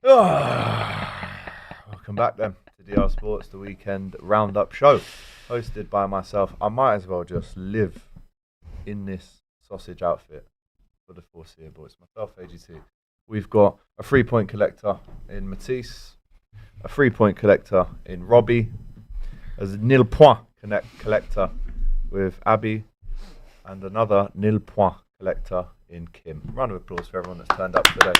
Welcome back then to DR Sports, the weekend roundup show, hosted by myself. I might as well just live in this sausage outfit for the foreseeable. It's myself, AGT. We've got a 3-point collector in Matisse, a 3-point collector in Robbie, a nil point collector with Abby, and another nil point collector in Kim. Round of applause for everyone that's turned up today.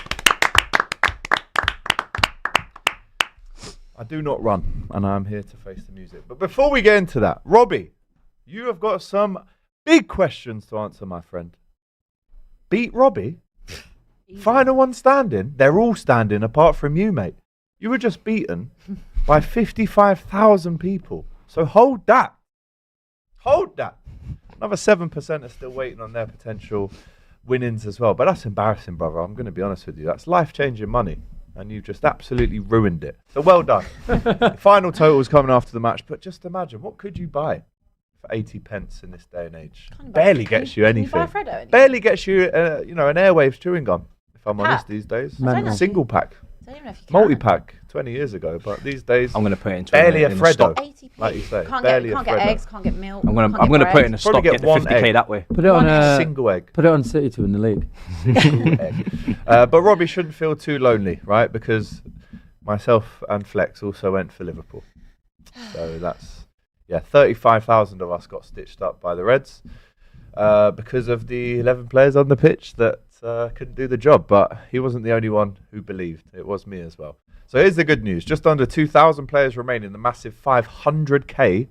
I do not run, and I'm here to face the music. But before we get into that, Robbie, you have got some big questions to answer, my friend. Beat Robbie? Final one standing? They're all standing apart from you, mate. You were just beaten by 55,000 people. So hold that. Hold that. Another 7% are still waiting on their potential winnings as well. But that's embarrassing, brother. I'm going to be honest with you. That's life-changing money. And you just absolutely ruined it. So well done. Final total's coming after the match. But just imagine, what could you buy for 80 pence in this day and age? Barely gets you anything. Barely gets you, an Airwaves chewing gum, if I'm honest, these days. Single pack. Multi-pack 20 years ago, but these days I'm going to put it into barely a Freddo, 80p. like you say. Can't Barely get a Freddo. eggs, can't get milk. I'm going to put it in a stock, Probably get the one 50k egg. that way. Put it on a Single egg. Put it on City to win the league. Single egg. But Robbie shouldn't feel too lonely, right? Because myself and Flex also went for Liverpool. So that's, 35,000 of us got stitched up by the Reds because of the 11 players on the pitch that couldn't do the job. But he wasn't the only one who believed. It was me as well. So here's the good news. Just under 2,000 players remain in the massive 500k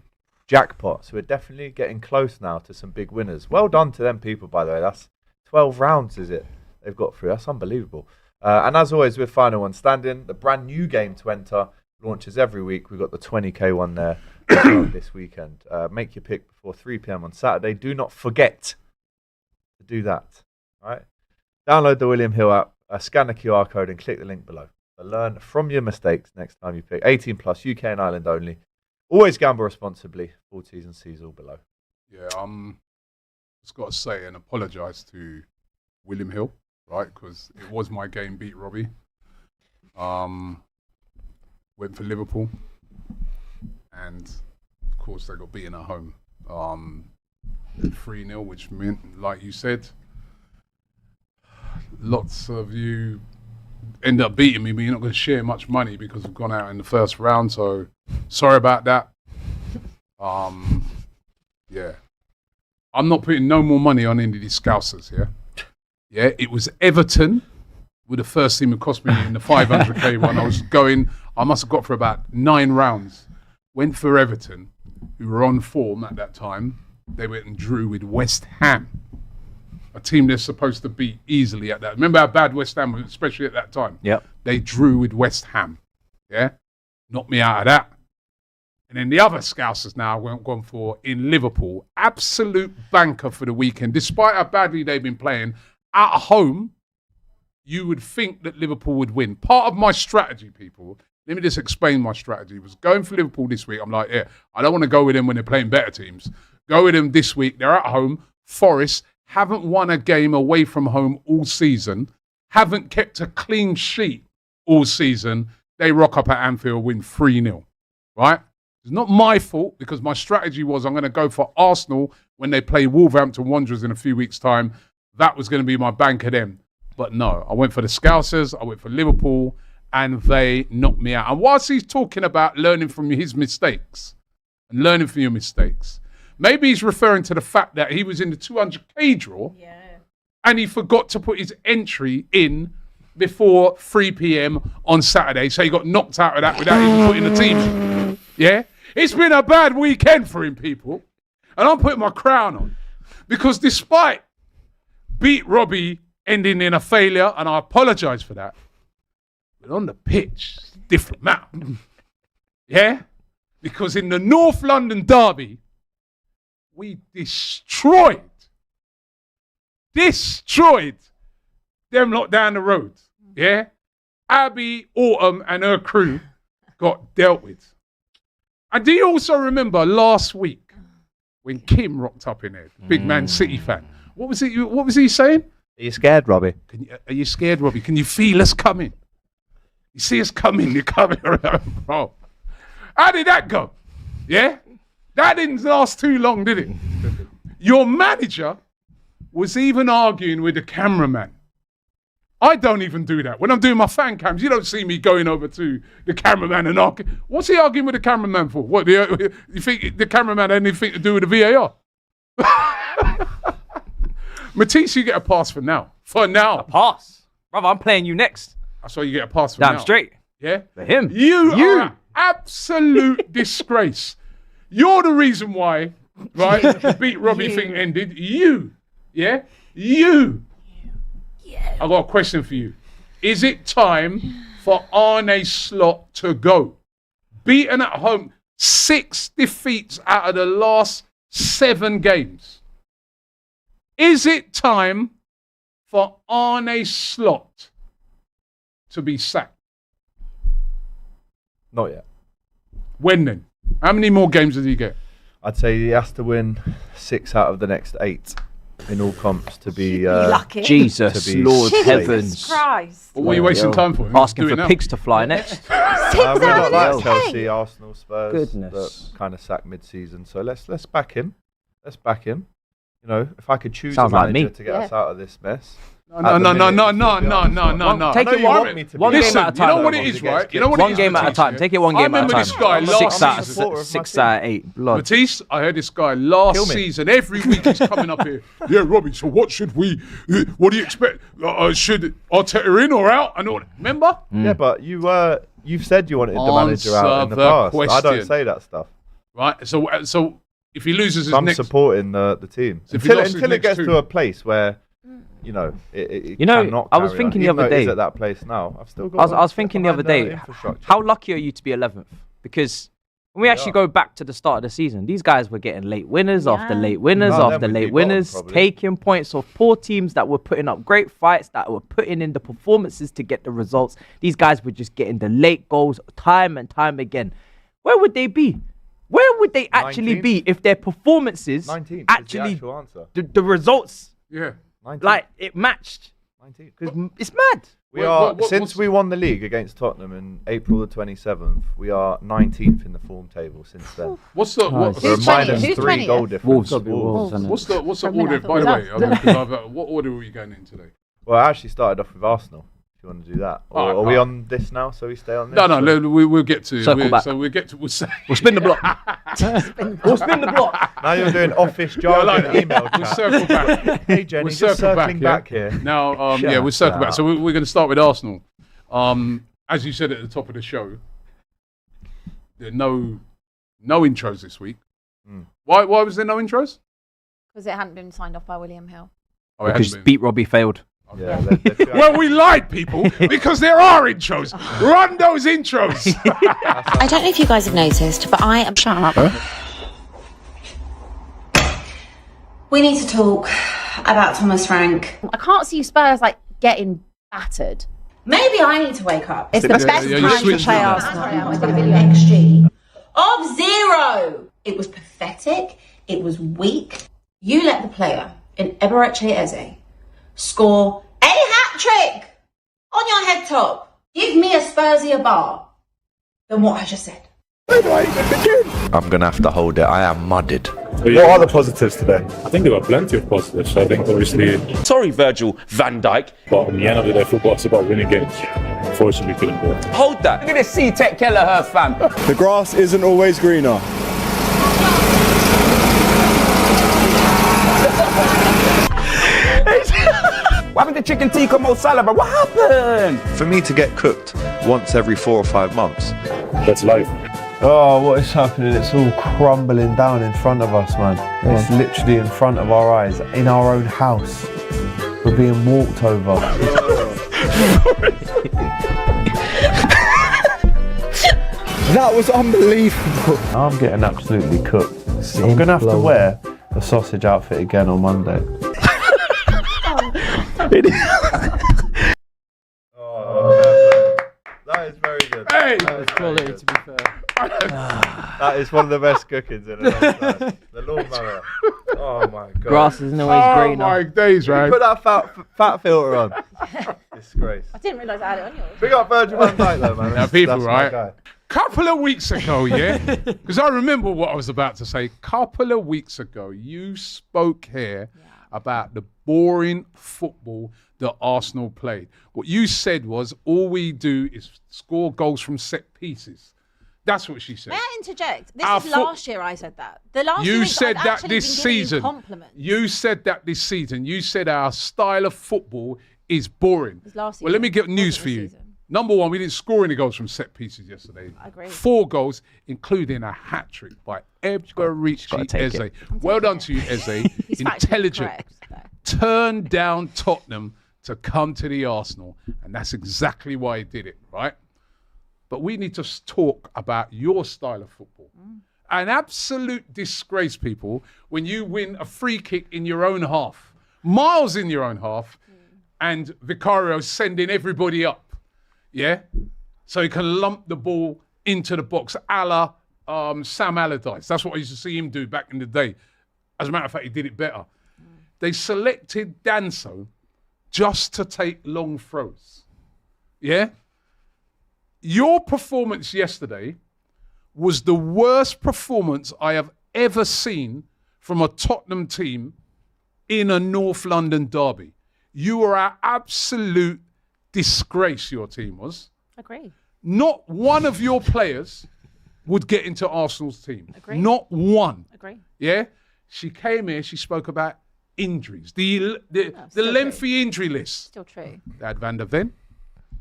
jackpot. So we're definitely getting close now to some big winners. Well done to them people, by the way. That's 12 rounds, is it? They've got through. That's unbelievable. And as always, with Final One Standing, the brand new game to enter launches every week. We've got the 20k one there this weekend. Make your pick before 3 p.m. on Saturday. Do not forget to do that. All right? Download the William Hill app, scan the QR code and click the link below. Learn from your mistakes next time you pick. 18 plus, UK and Ireland only. Always gamble responsibly. Full T's and C's all below. Yeah, just got to say and apologise to William Hill, right? Because it was my game, beat Robbie. Went for Liverpool, and of course they got beaten at home. 3-0, which meant, like you said, lots of you end up beating me, but you're not going to share much money because we've gone out in the first round. So sorry about that. Yeah, I'm not putting no more money on any of these Scousers. Yeah, it was Everton with the first team. It cost me in the 500k one. I must have got for about 9 rounds. Went for Everton, who were on form at that time. They went and drew with West Ham, a team they're supposed to beat easily at that. Remember how bad West Ham was, especially at that time? Yep. They drew with West Ham. Yeah? Knocked me out of that. And then the other Scousers now went gone for in Liverpool. Absolute banker for the weekend. Despite how badly they've been playing, at home, you would think that Liverpool would win. Part of my strategy, people, let me just explain my strategy, was going for Liverpool this week. I'm like, I don't want to go with them when they're playing better teams. Go with them this week. They're at home. Forest haven't won a game away from home all season, haven't kept a clean sheet all season. They rock up at Anfield, win 3-0, right? It's not my fault because my strategy was I'm going to go for Arsenal when they play Wolverhampton Wanderers in a few weeks' time. That was going to be my bank of them. But no, I went for the Scousers, I went for Liverpool, and they knocked me out. And whilst he's talking about learning from his mistakes and learning from your mistakes, maybe he's referring to the fact that he was in the 200k draw and he forgot to put his entry in before 3 p.m. on Saturday. So he got knocked out of that without even putting the teams in. Yeah? It's been a bad weekend for him, people. And I'm putting my crown on. Because despite beat Robbie ending in a failure, and I apologise for that, but on the pitch, it's a different matter. Yeah? Because in the North London derby, we destroyed them lot down the road. Yeah? Abby, Autumn, and her crew got dealt with. And do you also remember last week when Kim rocked up in there, big Man City fan? What was he saying? Are you scared, Robbie? Are you scared, Robbie? Can you feel us coming? You see us coming, you're coming around, bro. How did that go? Yeah? That didn't last too long, did it? Your manager was even arguing with the cameraman. I don't even do that. When I'm doing my fan cams, you don't see me going over to the cameraman and arguing. What's he arguing with the cameraman for? What, you think the cameraman had anything to do with the VAR? Matisse, you get a pass for now. For now. A pass? Brother, I'm playing you next. I saw you get a pass for now. Damn straight. Yeah? For him. You are an absolute disgrace. You're the reason why, right, the beat Robbie thing ended. You. Yeah? You. I've got a question for you. Is it time for Arne Slot to go? Beaten at home, 6 defeats out of the last 7 games. Is it time for Arne Slot to be sacked? Not yet. When then? How many more games does he get? I'd say he has to win 6 out of the next 8 in all comps to be lucky. Jesus, to be Lord safe. heavens. Jesus Christ. What are you wasting time for? Asking Do it for now. pigs to fly next. We're not like Hey. Chelsea, Arsenal, Spurs Goodness. that kind of sack mid-season. So let's back him. Let's back him. You know, if I could choose Sounds a like manager me. to get us out of this mess. No. Take it one game Listen, at a time. you know what it is, right? You know what it One is, game at a Matisse, time. yeah? Take it one I game at a remember time. this guy last season. 6 out of 8. Blood. Matisse, I heard this guy last season. Every week he's coming up here. Yeah, Robbie, so what should we, what do you expect? Should Arteta in or out? And all that. Remember? Yeah, but you've said you wanted the manager out in the Answer past. I the don't say that stuff. Right? So if he loses his So I'm next... supporting the team. So if he lost his Until it next gets 2. to a place where, you know, it You know, cannot I was carry on. thinking the Even other though it is day- at that place now. I've still got I was thinking the other day, how lucky are you to be 11th? Because when we actually go back to the start of the season, these guys were getting late winners after late winners No, after then we'd late be bottom, winners, probably. taking points off poor teams that were putting up great fights, that were putting in the performances to get the results. These guys were just getting the late goals time and time again. Where would they be? Where would they actually 19th? be if their performances 19th actually, is the actual answer. the results, 19th. like, it matched? 19th. Because it's mad. We Wait, are what's- since we won the league against Tottenham in April the 27th. We are 19th in the form table since then. What's the... Who's We're 20th? minus Who's 3 20th? goal difference. Wolves. to Wolves. What's the From order? there, By the way, I what order were you going in today? Well, I actually started off with Arsenal. If you want to do that, or Alright, are we alright. on this now? So we stay on this. No, we'll get to... Circle back. So we'll get to... We'll say... We'll spin the block. We'll spin the block. Now you're doing office I jargon like that. email We'll chat. circle back. Hey Jenny, We'll just circle circling back here. Now, Shut we'll circle back. up. So we're going to start with Arsenal. As you said at the top of the show, there are no intros this week. Why was there no intros? Because it hadn't been signed off by William Hill. Oh, it Because hasn't been. Beat Robbie failed. Yeah. Well, we lied, people, because there are intros. Run those intros. I don't know if you guys have noticed, but I am. Shut up. We need to talk about Thomas Frank. I can't see Spurs like getting battered. Maybe I need to wake up. It's the Yeah, best yeah, you time to switched play now. Arsenal. I did a video XG of 0. It was pathetic. It was weak. You let the player in Eberechi Eze score a hat trick on your head top. Give me a Spursier bar than what I just said. I'm gonna have to hold it. I am mudded. What are the positives today? I think there were plenty of positives. I think obviously, Sorry, Virgil van Dijk. but in the end of the day, football is about winning games. Unfortunately, we couldn't do it. Hold that. Look at this C-Tech Kelleher fam. The grass isn't always greener. What happened to chicken tikka Mo Salah, bro? What happened? For me to get cooked once every 4 or 5 months, That's life. Oh, what is happening? It's all crumbling down in front of us, man. It's literally in front of our eyes, in our own house. We're being walked over. That was unbelievable. I'm getting absolutely cooked. I'm going to have to wear the sausage outfit again on Monday. That is very good. Hey! That is very good. to be fair. That is one of the best cookings in a long time. The lawnmower. Oh my god. Grass isn't always Oh greener. my days, right? Put that fat filter on. Disgrace. I didn't realise I had it on yours. Big up Virgil van Dijk though, man. Now, people, that's my right? guy. Couple of weeks ago, yeah, because I remember what I was about to say. Couple of weeks ago, you spoke here about the boring football that Arsenal played. What you said was, all we do is score goals from set pieces. That's what she said. May I interject? This Our is last year I said that. The last You few weeks said I've that actually this been giving you season. compliments. You said that this season. You said our style of football is boring. was last Well, let me season. get news Wasn't for this you. season. Number one, we didn't score any goals from set pieces yesterday. I agree. 4 goals, including a hat-trick by Eberici take Eze. it. Well done to you, Eze. He's factually Intelligent. correct, though. Turned down Tottenham to come to the Arsenal. And that's exactly why he did it, right? But we need to talk about your style of football. An absolute disgrace, people, when you win a free kick in your own half, miles in your own half, and Vicario sending everybody up, yeah? So he can lump the ball into the box a la Sam Allardyce. That's what I used to see him do back in the day. As a matter of fact, he did it better. They selected Danso just to take long throws, yeah? Your performance yesterday was the worst performance I have ever seen from a Tottenham team in a North London derby. You were our absolute disgrace, your team was. Agree. Not one of your players would get into Arsenal's team. Agree. Not one. Agree. Yeah? She came here, she spoke about injuries. The still lengthy injury list. Still true. They had Van der Ven.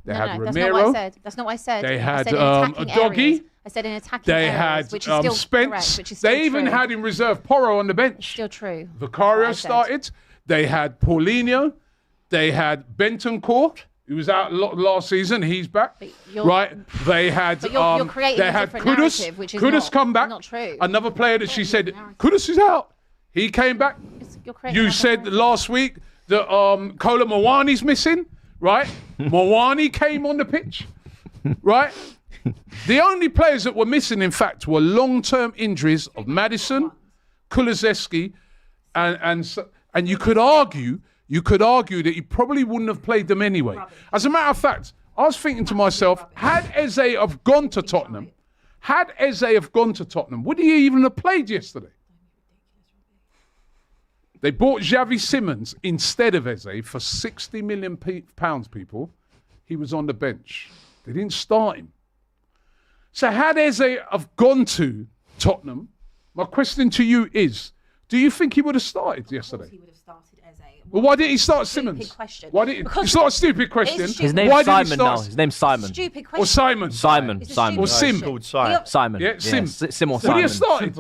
They No, had no, that's Romero. not what I said. That's not what I said. They I had said in a attacking doggy. areas. I said in attacking They areas, had which is still Spence. correct, which is still They even true. had in reserve Porro on the bench. Still true. Vicario What I said. started. They had Paulinho. They had Bentancur, who was out last season. He's back. But you're- Right. They had. But you're creating they a had different Kudus. narrative, which is Kudus come back. not true. Another player that she said Kudus is out. He came back. You're creating You another said narrative. last week that Kola Mawani's missing, right? Mawani came on the pitch, right? The only players that were missing, in fact, were long-term injuries of Maddison, Kulusevski, and you could argue that he probably wouldn't have played them anyway. As a matter of fact, I was thinking to myself, had Eze have gone to Tottenham, would he even have played yesterday? They bought Xavi Simons instead of Eze for £60 million, people. He was on the bench. They didn't start him. So had Eze have gone to Tottenham, my question to you is, do you think he would have started yesterday? He would have started as a. Well, why didn't he start Simmons? Stupid question. Why didn't Because it's not a stupid question. it's His stupid. name's Why did he Simon now. start- His name's Simon. Stupid question. Or Simon. Simon. It's a Simon. Or stupid Sim. question. Called Sim. Simon. Yeah, Sim. Sim or Would he Simon. have started?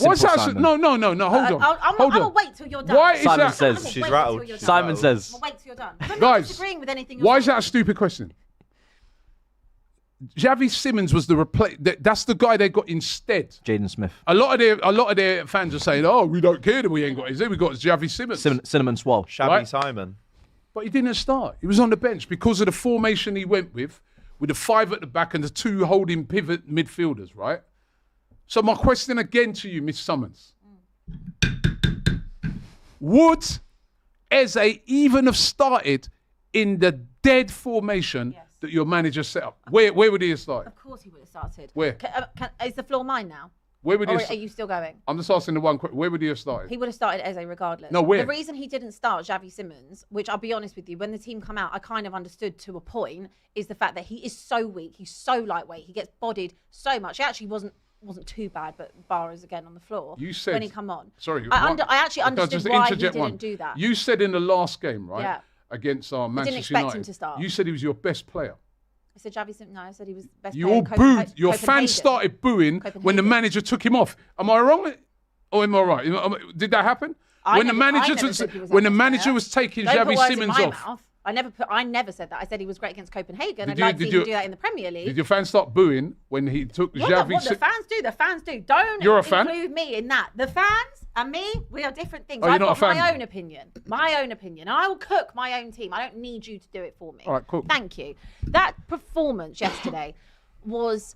Why is that? Simon. No. Hold on. I'm Hold gonna on. wait till you're done. Why is Simon that? says. I'm gonna She's wait rattled. till you're She's done. Simon says. I'm gonna wait till you're done. I'm not Guys, disagreeing with anything you're Why is saying. that a stupid question? Xavi Simons was the that's the guy they got instead. Jaden Smith. A lot of their fans are saying, "Oh, we don't care that we ain't got Eze. We got Xavi Simons." Cinnamon Swirl. Shabby Right. Simon. But he didn't start. He was on the bench because of the formation he went with the 5 at the back and the 2 holding pivot midfielders, right? So my question again to you, Miss Summons. Would Eze even have started in the dead formation that your manager set up? Where would he have started? Of course he would have started. Where? Is the floor mine now? Where would he Or have are you still going? I'm just asking the one question. Where would he have started? He would have started Eze regardless. No, where? The reason he didn't start Xavi Simons, which I'll be honest with you, when the team come out, I kind of understood to a point, is the fact that he is so weak. He's so lightweight. He gets bodied so much. He actually wasn't too bad, but bar is again on the floor. You said when he come on. Sorry, I actually I'll understood just why he interject didn't one. do that. You said in the last game, right? Yeah. Against Manchester expect him United. to start. You said he was your best player. I said Xavi Simons. No, I said he was best You player all in booed. Your Copenhagen. fans started booing when the Copenhagen. manager took him off. Am I wrong? Or am I right? Did that happen? I When the never manager said he was when the our best manager player. was taking Don't put Xavi words in Simons my off, mouth. I never said that. I said he was great against Copenhagen. Did I'd you- like to did see him you- do that in the Premier League. did your fans start booing when he took What Xavi? the fans do, the fans do. Don't You're a fan? include me in that. The fans and me, we are different things. Oh, you're I've not got a fan? my own opinion. My own opinion. I will cook my own team. I don't need you to do it for me. All right, cool. Thank you. That performance yesterday was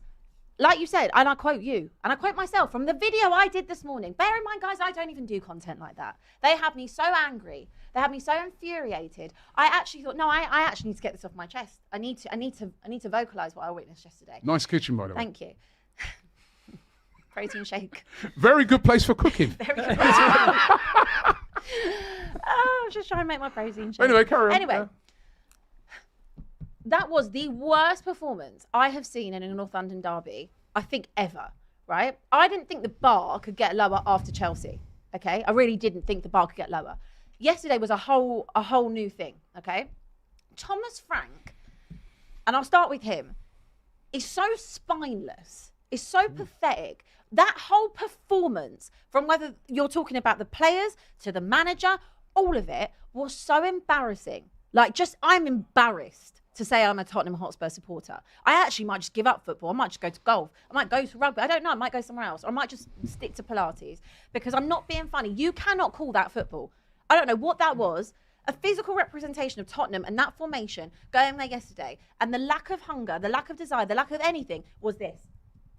like you said, and I quote you, and I quote myself from the video I did this morning. Bear in mind, guys, I don't even do content like that. They had me so angry. They had me so infuriated. I actually thought, no, I actually need to get this off my chest. I need to vocalize what I witnessed yesterday. Nice kitchen, by the way. Thank you. Protein shake. Very good place for cooking. Very good. I was just trying to make my protein shake. Anyway, carry on. Anyway. That was the worst performance I have seen in a North London derby, I think, ever, right? I didn't think the bar could get lower after Chelsea, okay? I really didn't think the bar could get lower. Yesterday was a whole new thing, okay? Thomas Frank, and I'll start with him, is so spineless, is so pathetic. That whole performance, from whether you're talking about the players to the manager, all of it was so embarrassing. Like, I'm embarrassed to say I'm a Tottenham Hotspur supporter. I actually might just give up football. I might just go to golf. I might go to rugby. I don't know. I might go somewhere else. Or I might just stick to Pilates, because I'm not being funny. You cannot call that football. I don't know what that was. A physical representation of Tottenham and that formation going there yesterday, and the lack of hunger, the lack of desire, the lack of anything was this.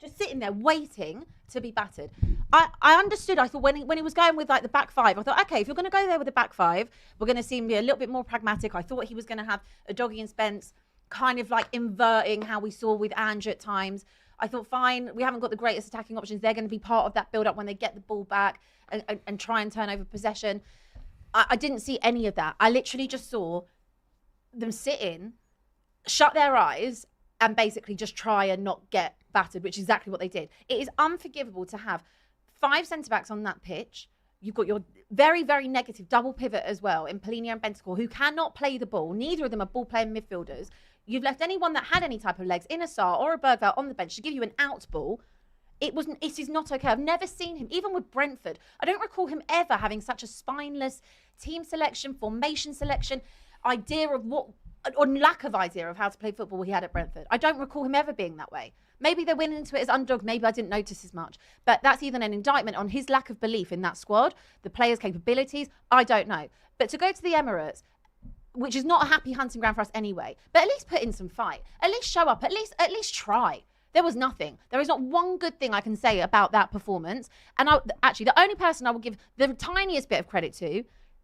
Just sitting there waiting to be battered. I understood. I thought when he was going with like the back five, I thought, okay, if you're going to go there with the back five, we're going to see him be a little bit more pragmatic. I thought he was going to have a Doggy and Spence kind of like inverting how we saw with Ange at times. I thought, fine, we haven't got the greatest attacking options. They're going to be part of that build-up when they get the ball back and try and turn over possession. I didn't see any of that. I literally just saw them sit in, shut their eyes, and basically just try and not get battered, which is exactly what they did. It is unforgivable to have 5 centre-backs on that pitch. You've got your very, very negative double pivot as well in Polina and Bentancur, who cannot play the ball. Neither of them are ball-playing midfielders. You've left anyone that had any type of legs, in a Sarr or a Bergvall, on the bench to give you an out ball. It is not okay. I've never seen him, even with Brentford. I don't recall him ever having such a spineless team selection, formation selection, idea of what, or lack of idea of how to play football he had at Brentford. I don't recall him ever being that way. Maybe they went into it as underdogs. Maybe I didn't notice as much. But that's even an indictment on his lack of belief in that squad, the players' capabilities. I don't know. But to go to the Emirates, which is not a happy hunting ground for us anyway, but at least put in some fight. At least show up. At least try. There was nothing. There is not one good thing I can say about that performance. And actually, the only person I will give the tiniest bit of credit to,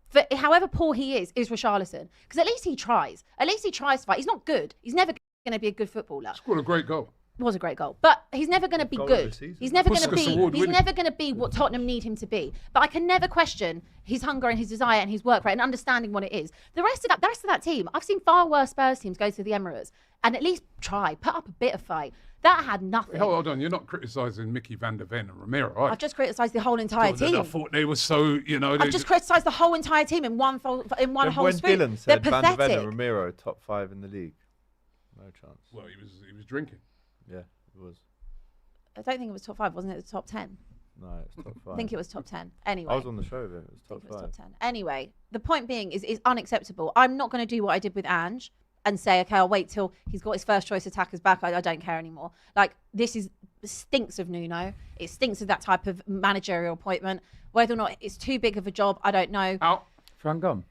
for however poor he is Richarlison. Because at least he tries. At least he tries to fight. He's not good. He's never going to be a good footballer. Scored a great goal. It was a great goal, but he's never going to be good. He's never going to be. He's never going to be what Tottenham need him to be. But I can never question his hunger and his desire and his work rate and understanding what it is. The rest of that team, I've seen far worse Spurs teams go to the Emirates and at least try, put up a bit of fight. That had nothing. Hold on, you're not criticising Mickey van der Ven and Romero, right? I've just criticised the whole entire team. I thought they were so, I've just criticised the whole entire team in one whole swoop. When Dylan said Van der Ven and Romero top 5 in the league, no chance. Well, he was drinking. Yeah, it was. I don't think it was top 5, wasn't it? The top 10. No, it was top 5. I think it was top 10. Anyway. I was on the show with it. It was top 5. It was top 10. Anyway, the point being is unacceptable. I'm not going to do what I did with Ange and say, okay, I'll wait till he's got his first choice attackers back. I don't care anymore. Like, stinks of Nuno. It stinks of that type of managerial appointment. Whether or not it's too big of a job, I don't know. Out. Frank gone.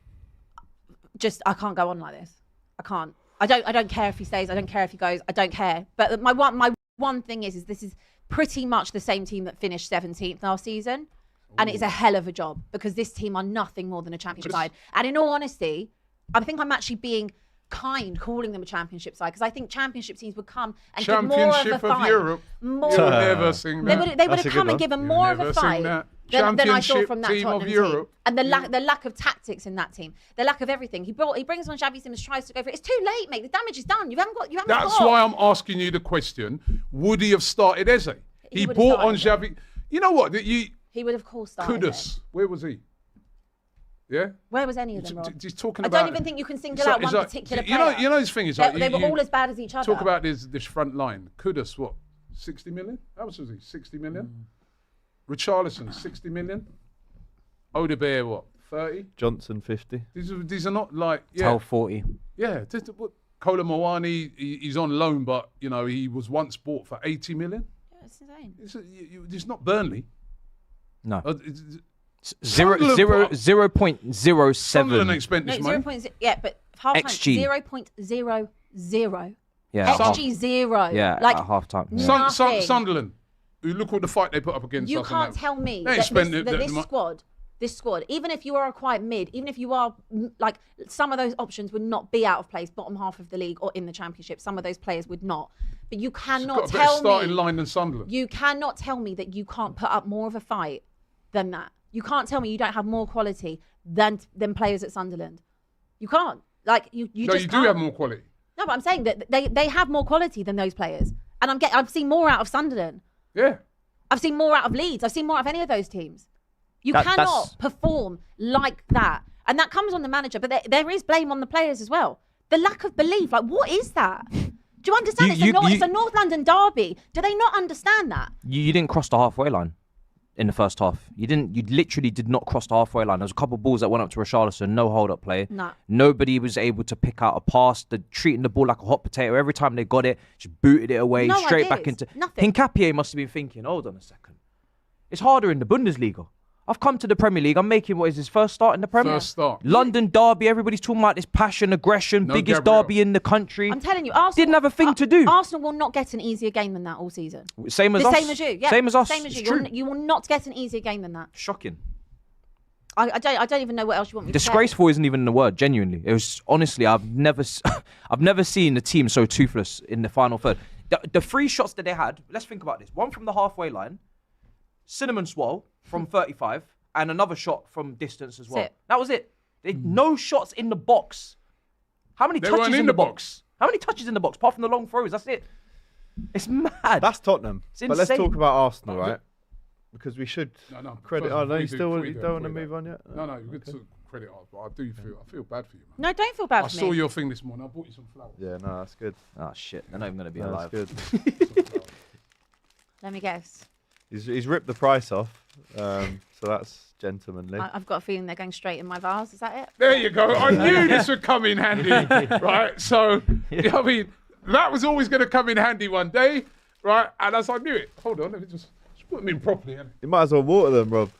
I can't go on like this. I can't. I don't care if he stays. I don't care if he goes. I don't care. But my one thing is this is pretty much the same team that finished 17th last season. And it's a hell of a job because this team are nothing more than a championship side. And in all honesty, I think I'm actually being kind calling them a championship side because I think championship teams would come and give more of a fight. Europe. More. You'll never sing that. They would have come and given more of a fight than I saw from that team Tottenham of team. Europe. And the lack of tactics in that team, the lack of everything. He brings on Xavi Simons, tries to go for it. It's too late, mate. The damage is done. You haven't got. That's why I'm asking you the question: would he have started Eze? He bought on Xavi. You know what? He would have, of course, started. Kudus. Where was he? Yeah. Where was any of them, Rob? He's talking I about. don't even think you can single out one particular player. You know his thing is they were all as bad as each other. Talk about this front line. Kudus, what? 60 million? How much was he? 60 million. Richarlison, 60 million. Odegaard, what? 30. Johnson, 50. These are not like Tell 40. Yeah. Kola Moani, he's on loan, but he was once bought for 80 million. Yeah, it's insane. It's not Burnley. No. 0.07. Sunderland spent this money. Yeah, but half XG. time 0.00. Yeah, XG 0. Yeah, like at half time. Yeah. nothing. Sunderland. Look what the fight they put up against You us. can't tell me They that spent this squad, even if you are a quite mid, even if you are like some of those options would not be out of place, bottom half of the league or in the Championship. Some of those players would not. But you cannot got a better tell starting me. line than Sunderland. You cannot tell me that you can't put up more of a fight than that. You can't tell me you don't have more quality than players at Sunderland. You can't. Like you No, just you can't. do have more quality. No, but I'm saying that they have more quality than those players, and I've seen more out of Sunderland. Yeah. I've seen more out of Leeds. I've seen more out of any of those teams. You cannot perform like that. And that comes on the manager, but there is blame on the players as well. The lack of belief. Like, what is that? Do you understand? It's a North London derby. Do they not understand that? You didn't cross the halfway line in the first half. You literally did not cross the halfway line. There was a couple of balls that went up to Richarlison, no hold-up play. No. Nobody was able to pick out a pass. They're treating the ball like a hot potato. Every time they got it, just booted it away, No straight back ideas. into... Nothing. Hincapié must have been thinking, hold on a second. It's harder in the Bundesliga. I've come to the Premier League. I'm making, what is his first start in the Premier? First start. London derby. Everybody's talking about this passion, aggression, No biggest Gabriel. derby in the country. I'm telling you, Arsenal Didn't have a thing to do. Arsenal will not get an easier game than that all season. Same as us. Same as you. Yeah. Same as us. Same as It's you. true. You will not get an easier game than that. Shocking. I don't even know what else you want me to say. Disgraceful isn't even the word. Genuinely, it was honestly. I've never seen a team so toothless in the final third. The three shots that they had. Let's think about this. One from the halfway line, cinnamon swirl from 35, and another shot from distance as well. That's it. That was it. No shots in the box. How many They touches weren't in the box? How many touches in the box apart from the long throws? That's it. It's mad. That's Tottenham. It's But let's insane. talk about Arsenal, right? Because we should credit. First, Oh no, you before don't do want to that. move on yet? No, you could talk credit off, but I feel bad for you, man. No, don't feel bad I for saw me. your thing this morning. I bought you some flowers. Yeah, no, that's good. Oh shit! They're not even gonna be No, alive. that's good. Let me guess. He's ripped the price off, so that's gentlemanly. I've got a feeling they're going straight in my vase. Is that it? There you go. I knew this would come in handy, right? So, I mean, that was always going to come in handy one day, right? And as I knew it, hold on, let me just put them in properly. And You might as well water them, Rob.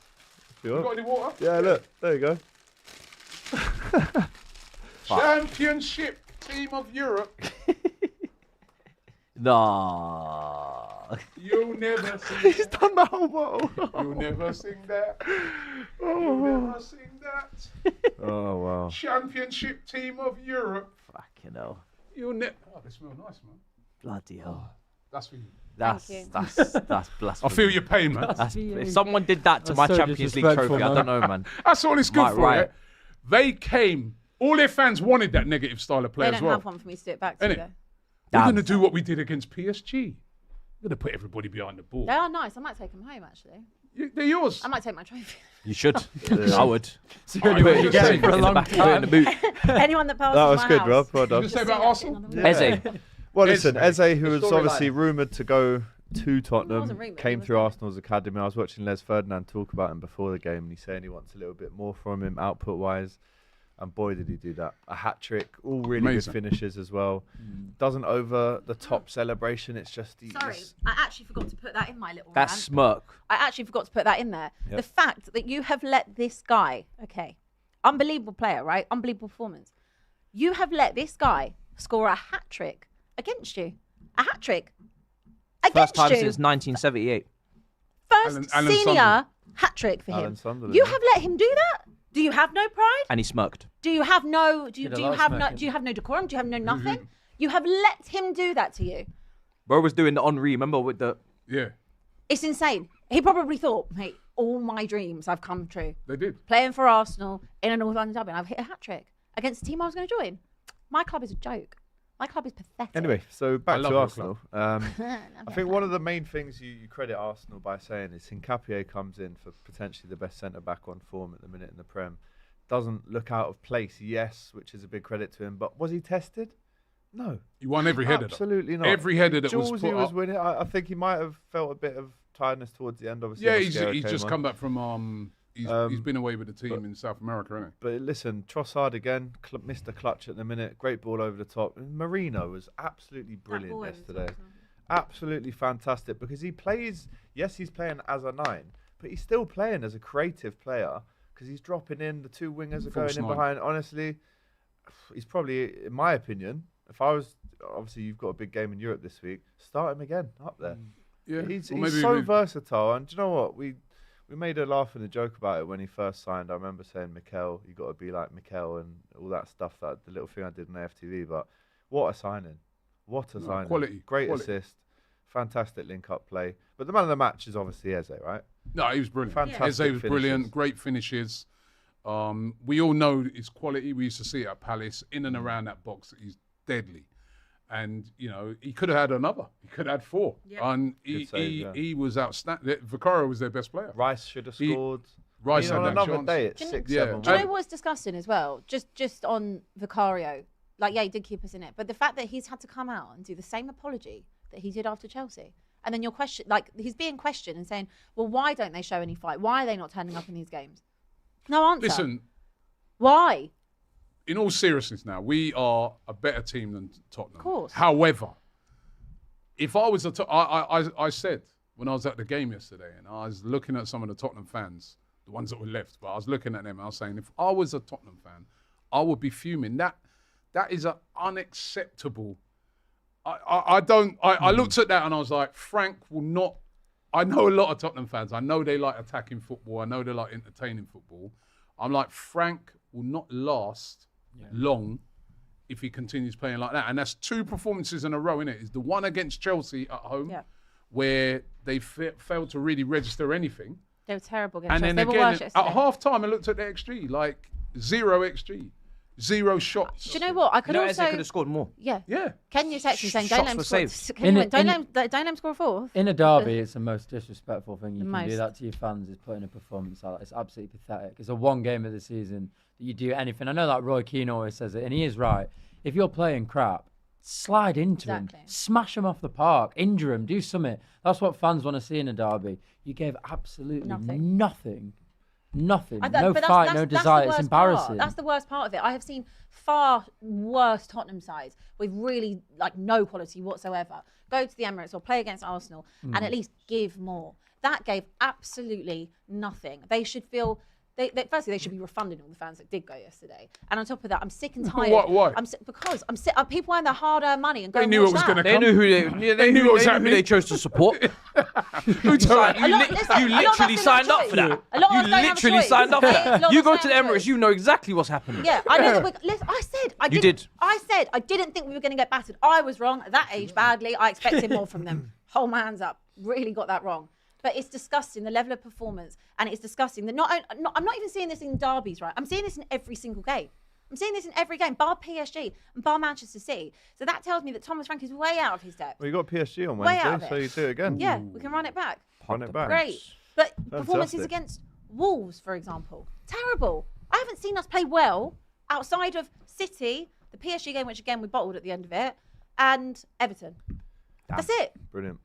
If you you want. got any water? Yeah, look, there you go. Championship team of Europe. Nah. You'll never sing He's that. done the whole bottle. You'll never sing that. You'll never sing that. Oh wow. Championship team of Europe. Fucking hell. You'll never. Oh, they smell nice, man. Bloody hell. That's for you. That's you. that's blasphemy. I feel your pain, man. If someone did that to my so Champions League disrespectful, trophy, I man. don't know, man. That's all it's good Right, for. right. Yeah? They came. All their fans wanted that negative style of play They as don't well. have one for me to do it back to, Innit? though. We're Damn. going to do what we did against PSG. We're going to put everybody behind the ball. They are nice. I might take them home, actually. They're yours. I might take my trophy. You should. I would. All right, Put you it just say- in the back, put it in the boot. Anyone that passes That was my good, house. Rob. Well you done. just say about Arsenal? Eze. Well, listen, Eze. Eze, who was storyline. obviously rumoured to go to wasn't Tottenham, rumoured, came he through was Arsenal's academy. I was watching Les Ferdinand talk about him before the game, and he's saying he wants a little bit more from him, output-wise. And boy, did he do that. A hat-trick, all really Amazing. good finishes as well. Doesn't over-the-top celebration, it's just... Sorry, I actually forgot to put that in my little That rant. smirk. I actually forgot to put that in there. Yep. The fact that you have let this guy, unbelievable player, right? Unbelievable performance. You have let this guy score a hat-trick against you. A hat-trick First against time you. since 1978. First Alan senior Sunderland. hat-trick for him. Alan Sunderland, You yeah. have let him do that? Do you have no pride? And he smirked. Do you have no do you, Did a do you lot of have no smirking. do you have no decorum? Do you have no nothing? You have let him do that to you. Bro was doing the Henri, remember with the... Yeah, It's insane. He probably thought, mate, all my dreams have come true. they did. Playing for Arsenal in a North London derby, and I've hit a hat trick against the team I was going to join. My club is a joke. My club is pathetic. Anyway, so back love to your Arsenal. I think one of the main things you credit Arsenal by saying is Hincapié comes in for potentially the best centre-back on form at the minute in the Prem. Doesn't look out of place, yes, which is a big credit to him. But was he tested? No. He won every header. though. Absolutely not. Every header that was Jules, put he was up. winning. I think he might have felt a bit of tiredness towards the end. Obviously, Yeah, Mascara he's came just on. come back from. He's been away with the team in South America, hasn't But listen, Trossard again, missed a clutch at the minute. Great ball over the top. And Marino was absolutely brilliant ball over the yesterday. top as well. Absolutely fantastic because he plays. Yes, he's playing as a 9, but he's still playing as a creative player because he's dropping in. The two wingers are False going in nine. behind. Honestly, he's probably, in my opinion, if I was obviously you've got a big game in Europe this week. Start him again up there. Yeah. He's Or maybe so we- versatile. And do you know what? We made a laugh and a joke about it when he first signed. I remember saying, Mikel, you got to be like Mikel and all that stuff, that the little thing I did on AFTV. But what a signing. What a signing. quality, Great quality. assist. Fantastic link-up play. But the man of the match is obviously Eze, right? No, he was brilliant. Fantastic Eze was brilliant. finishes. Great finishes. We all know his quality. We used to see it at Palace. In and around that box, he's deadly. And, you know, he could have had another. He could have had 4. And Good save, he was outstanding. Vicario was their best player. Rice should have He- scored. Rice on had that another chance. day, it's Do you- 6-7. Yeah. Do you know what's disgusting as well? Just on Vicario, like, yeah, he did keep us in it, but the fact that he's had to come out and do the same apology that he did after Chelsea, and then he's being questioned and saying, well, why don't they show any fight? Why are they not turning up in these games? No answer. Listen, Why? in all seriousness now, we are a better team than Tottenham. Of course. However, if I was I said when I was at the game yesterday and I was looking at some of the Tottenham fans, the ones that were left, but I was looking at them and I was saying, if I was a Tottenham fan, I would be fuming. That is an unacceptable. I looked at that and I was like, Frank will not. I know a lot of Tottenham fans. I know they like attacking football. I know they like entertaining football. I'm like, Frank will not last long if he continues playing like that. And that's 2 performances in a row, innit? It's the one against Chelsea at home where they failed to really register anything. They were terrible against And Chelsea. then They were worse again, at yesterday. half time, I looked at the XG, like 0 XG, 0 shots. Do you know what? I could Eze also. could have scored more. Yeah. Yeah. Ken, you text me saying, Shots don't let him were score. saved. Don't let him score a 4th. In a derby, it's the most disrespectful thing you The can do most. that to your fans, is putting a performance out. It's absolutely pathetic. It's a one game of the season that you do anything. I know that Roy Keane always says it, and he is right. If you're playing crap, slide into him, Exactly. smash him off the park, injure him, do something. That's what fans want to see in a derby. You gave absolutely nothing. No But fight, no the desire. It's worst embarrassing. part. That's the worst part of it. I have seen far worse Tottenham sides with really no quality whatsoever go to the Emirates or play against Arsenal and at least give more. That gave absolutely nothing. They should feel. Firstly, they should be refunding all the fans that did go yesterday. And on top of that, I'm sick and tired. Why? Because I'm sick. People earn their hard-earned money and go. They and knew watch it was that. going to They come. knew who they happening. chose to support. Who told A lot- listen, You a lot of us literally don't signed have up choice. for that. A lot of You us don't have literally choice. signed up for Okay? A lot that. of You us go don't to the have Emirates, choice. you know exactly what's happening. Yeah, I know that listen, I said You did. I said I didn't think we were going to get battered. I was wrong at that age badly. I expected more from them. Hold my hands up. Really got that wrong. But it's disgusting, the level of performance, and it's disgusting that I'm not even seeing this in derbies, right? I'm seeing this in every single game. I'm seeing this in every game, bar PSG and bar Manchester City. So that tells me that Thomas Frank is way out of his depth. Well, you got PSG on Way out of Wednesday, so it. you do it again. Yeah, we can run it back. Run it back. Great. But performances Fantastic. against Wolves, for example, terrible. I haven't seen us play well outside of City, the PSG game, which again we bottled at the end of it, and Everton. That's it. Brilliant.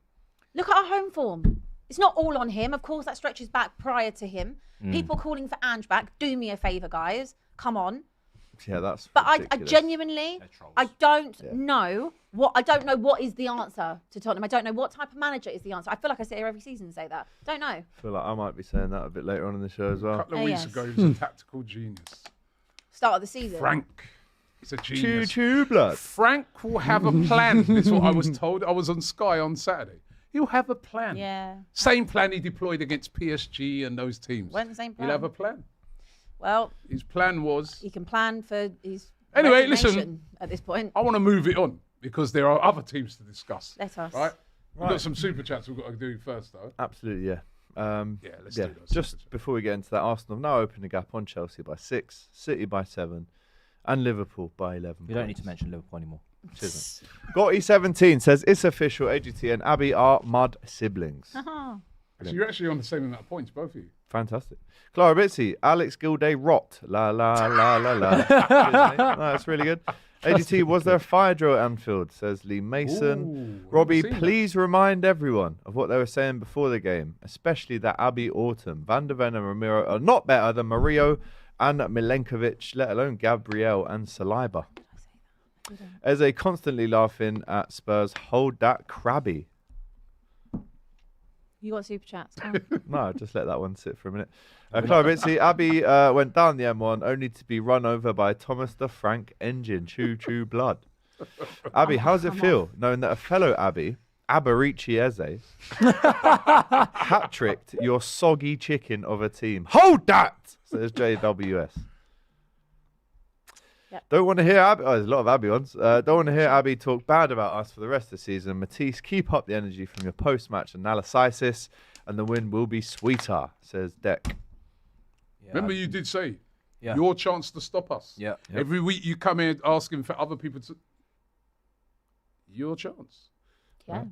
Look at our home form. It's not all on him. Of course, that stretches back prior to him. People calling for Ange back. Do me a favour, guys. Come on. Yeah, that's. But I ridiculous. genuinely, I don't know what is the answer to Tottenham. I don't know what type of manager is the answer. I feel like I sit here every season and say that. Don't know. I feel like I might be saying that a bit later on in the show as A well. couple of weeks yes. ago, he was a tactical genius. Start of the season. Frank is a genius. Choo blood. Frank will have a plan. That's what I was told. I was on Sky on Saturday. He'll have a plan. Yeah. Same plan he deployed against PSG and those teams. Weren't the same plan. He'll have a plan. Well, His plan was. he can plan for his Anyway, resignation listen. at this point. I want to move it on because there are other teams to discuss. Let us. Right? We've got some super chats we've got to do first, though. Absolutely, yeah. Yeah, let's do those. Just before we get into that, Arsenal have now opened the gap on Chelsea by 6, City by 7, and Liverpool by 11. You don't need to mention Liverpool anymore. Cheers, mate. Gotti17 says it's official. AGT and Abby are mud siblings. Uh-huh. So you're actually on the same amount of points, both of you. Fantastic. Clara Bitsy, Alex Gilday rot. La la la la la. Cheers, mate. No, that's really good. AGT, was there a fire drill at Anfield? Says Lee Mason. Ooh, Robbie, I've seen please remind everyone of what they were saying before the game, especially that Abby Autumn, Van der Ven and Ramiro are not better than Mario and Milenkovic, let alone Gabriel and Saliba. Eze constantly laughing at Spurs. Hold that crabby. You got super chats. No, just let that one sit for a minute. Clara Bitsy, Abby went down the M1 only to be run over by Thomas the Frank engine. Choo choo blood. Abby, how's it feel knowing that a fellow Abby, Abarici Eze, hat-tricked your soggy chicken of a team? Hold that! Says JWS. Yep. Don't want to hear Abby. Oh, there's a lot of Abby ones. Don't want to hear Abby talk bad about us for the rest of the season. Matisse, keep up the energy from your post-match analysis, and the win will be sweeter, says Deck. Yeah, Remember, you did say Yeah. your chance to stop us. Yeah. Yep. Every week you come in asking for other people to. Your chance. Yeah.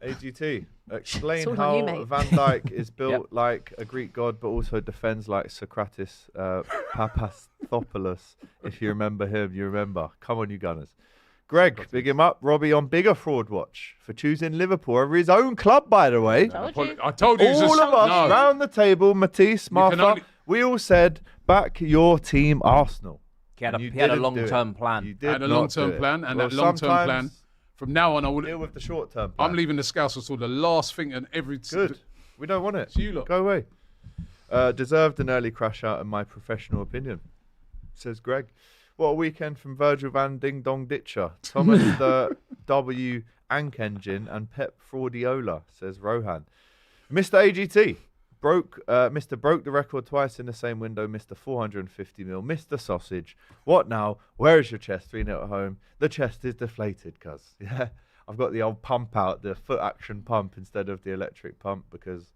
AGT, explain It's all on how you, mate. Van Dijk is built Yep. like a Greek god, but also defends like Socrates Papathopoulos. If you remember him, you remember. Come on, you Gunners. Greg, big him up. Robbie on bigger fraud watch for choosing Liverpool over his own club, by the way. Told you. I told you. All of us No. round the table, Matisse, Martha, only- we all said back your team, Arsenal. He had a, And you he had a didn't do it. long-term plan. You did I had a not long-term do it. plan, and Well, that long-term plan. sometimes From now on, I will. deal with the short-term plan. I'm leaving the Scouts until the last thing, and every. Good. We don't want it. It's you lot. Go away. Deserved an early crash out, in my professional opinion, says Greg. What a weekend from Virgil van Ding Dong Ditcher, Thomas the W Ank Engine, and Pep Fraudiola, says Rohan. Mr. AGT Mr. broke the record twice in the same window. Mr. 450 mil. Mr. Sausage. What now? Where is your chest? 3-0 at home. The chest is deflated, cuz. Yeah. I've got the old pump out, the foot action pump instead of the electric pump because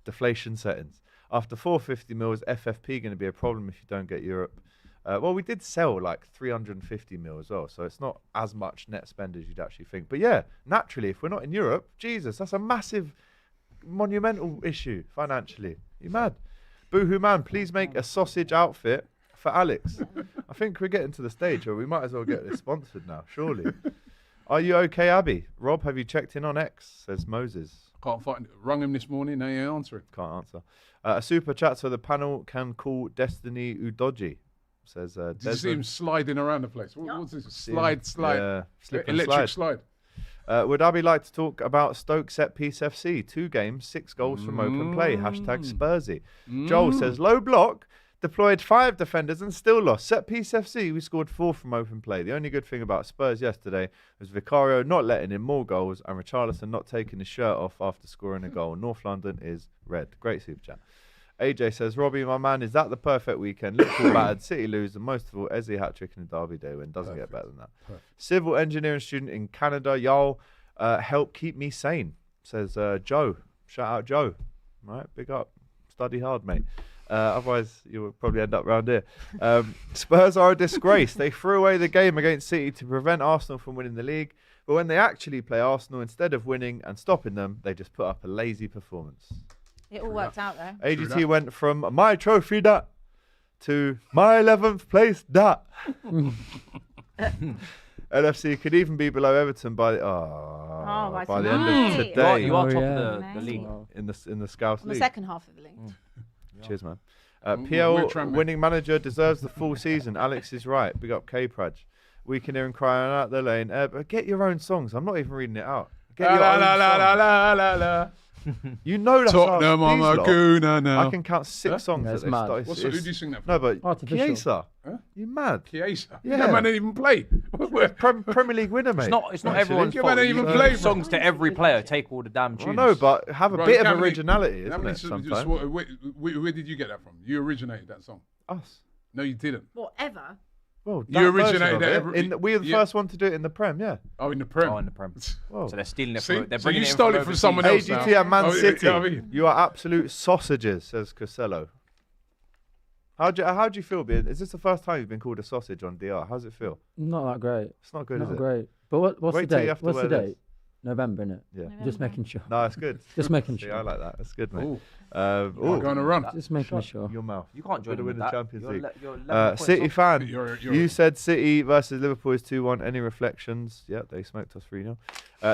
deflation settings. After 450 mil, is FFP going to be a problem if you don't get Europe? Well, we did sell like 350 mil as well, so it's not as much net spend as you'd actually think. But yeah, naturally, if we're not in Europe, Jesus, that's a massive, monumental issue financially. You mad? Boohoo man, please make a sausage outfit for Alex. I think we're getting to the stage where we might as well get this sponsored now, surely. Are you okay, Abby? Rob, have you checked in on X? Says Moses. Can't find. Rung him this morning. Now you're answering. Can't answer. A super chat so the panel can call Destiny Udoji. Says Did you see him sliding around the place? What's this? Slide. Yeah, slip and Electric slide. slide. Would Abby like to talk about Stoke set piece FC? 2 games, 6 goals from open play. Hashtag Spursy. Joel says low block, deployed 5 defenders and still lost. Set piece FC, we scored 4 from open play. The only good thing about Spurs yesterday was Vicario not letting in more goals and Richarlison not taking his shirt off after scoring a goal. North London is red. Great super chat. AJ says, Robbie, my man, is that the perfect weekend? Liverpool battered, City lose, and most of all, Eze hat-trick in the Derby day win. Doesn't get better than that. Civil engineering student in Canada, y'all help keep me sane, says Joe. Shout out Joe. Right, big up. Study hard, mate. Otherwise, you'll probably end up round here. Spurs are a disgrace. They threw away the game against City to prevent Arsenal from winning the league. But when they actually play Arsenal, instead of winning and stopping them, they just put up a lazy performance. It all worked out though. AGT went from my trophy that to my 11th place that. LFC could even be below Everton by the end of today. You are top of the league. in the Scouts On the league. second half of the league. Cheers, man. we're PL tramping. winning manager deserves the full season. Alex is right. Big up K-Praj. We can hear him crying out the lane. But get your own songs. I'm not even reading it out. Get your own songs. You know that's Tottenham, I'm a gooner now. I can count 6 songs Yeah, that it's they mad. started. Who do you sing that for? No, but Artificial. Chiesa. Huh? You mad? Chiesa. Yeah. That man didn't even play. Premier League winner, mate. It's not Actually. everyone's Yeah, fault. man, they You even give play, bro. songs to every player. Take all the damn I tunes. know, but have a Bro, bit how of many- originality, how isn't many it? songs- Sometimes. Where did you get that from? You originated that song. Us. No, you didn't. Whatever. Well, You originated that we were the first one to do it in the Prem, yeah. Oh, in the Prem. Oh, in the Prem. Whoa. So they're stealing it. See? They're So bringing you it in stole it from overseas. someone else now. AGT and Man Oh, City. you know what I mean? You are absolute sausages, says Cosello. How do you feel being? Is this the first time you've been called a sausage on DR? How's it feel? Not that great. It's not good, Not is it? great. But what's Wait the till you date? have to What's the wear this. date? November, innit? Yeah. Just making sure. No, it's good. Just making See, sure. I like that. That's good, mate. Ooh. Ooh. Going to run. Just making sure. Your mouth. You can't join Would them win with the that. Champions You're League. you're 11 points City off. fan. You're- You said City versus Liverpool is 2-1. Any reflections? Yeah, they smoked us 3-0.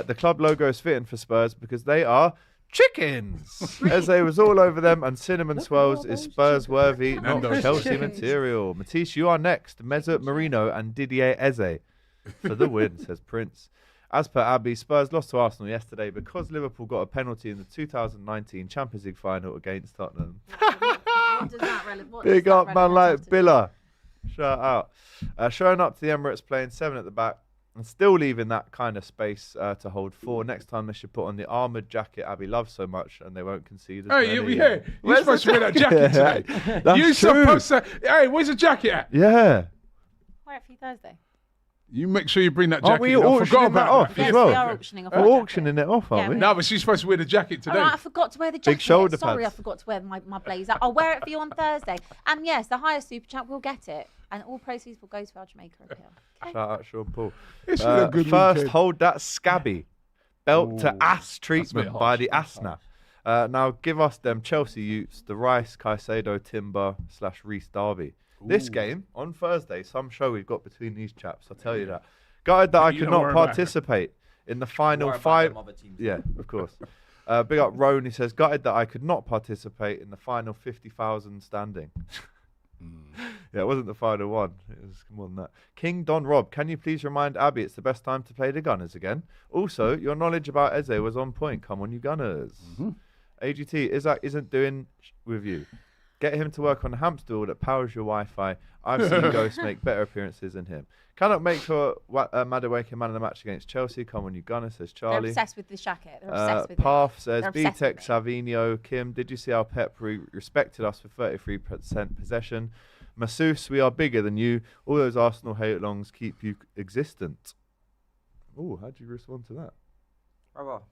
The club logo is fitting for Spurs because they are chickens. Eze was all over them, and Cinnamon Swirls is Spurs worthy, not Nando's Chelsea chickens. material. Matisse, you are next. Mesut Marino and Didier Eze for the win, says Prince. As per Abbey, Spurs lost to Arsenal yesterday because Liverpool got a penalty in the 2019 Champions League final against Tottenham. What does that Big up, man, like Billa. Shout out. Showing up to the Emirates playing 7 at the back. And still leaving that kind of space to hold 4. Next time they should put on the armoured jacket Abby loves so much, and they won't concede. Hey, you're supposed to wear that jacket today. That's You're true. supposed to. Hey, where's the jacket at? Yeah. Wear it for you Thursday. You make sure you bring that Aren't jacket. we I forgot auctioning that about off that. as Yes, well? we are auctioning off We're our jacket. auctioning it off, aren't we? No, but she's supposed to wear the jacket today. All right, I forgot to wear the jacket. shoulder Sorry, pads. I forgot to wear my blazer. I'll wear it for you on Thursday. And yes, the highest super chat will get it. And all proceeds will go to our Jamaica appeal. Okay. Shout out Sean Paul. It's been a good first, weekend. hold that scabby. Belt to ass treatment harsh, by the that's Asna. Now give us them Chelsea Utes, the Rice, Caicedo, Timber / Reece Derby. This game on Thursday, some show we've got between these chaps. I'll tell you that. Gutted that I You could don't not worry about it. participate in the final Worry about 5. them other teams. Yeah, of course. Big up Roan. He says, gutted that I could not participate in the final 50,000 standing. Yeah, it wasn't the final one. It was more than that. King Don Rob, can you please remind Abby it's the best time to play the Gunners again? Also, your knowledge about Eze was on point. Come on, you Gunners. AGT, Isaac isn't doing with you. Get him to work on the hamster wheel that powers your Wi-Fi. I've seen Ghost make better appearances than him. Cannot make sure Madueke man of the match against Chelsea. Come on, you Gunners, says They're Charlie. obsessed with this jacket. They're obsessed with Path it. says, They're obsessed B-Tech with it. Savino. Kim, did you see how Pep respected us for 33% possession? Masseuse, we are bigger than you. All those Arsenal hate-alongs keep you existent. Oh, how do you respond to that? Brother,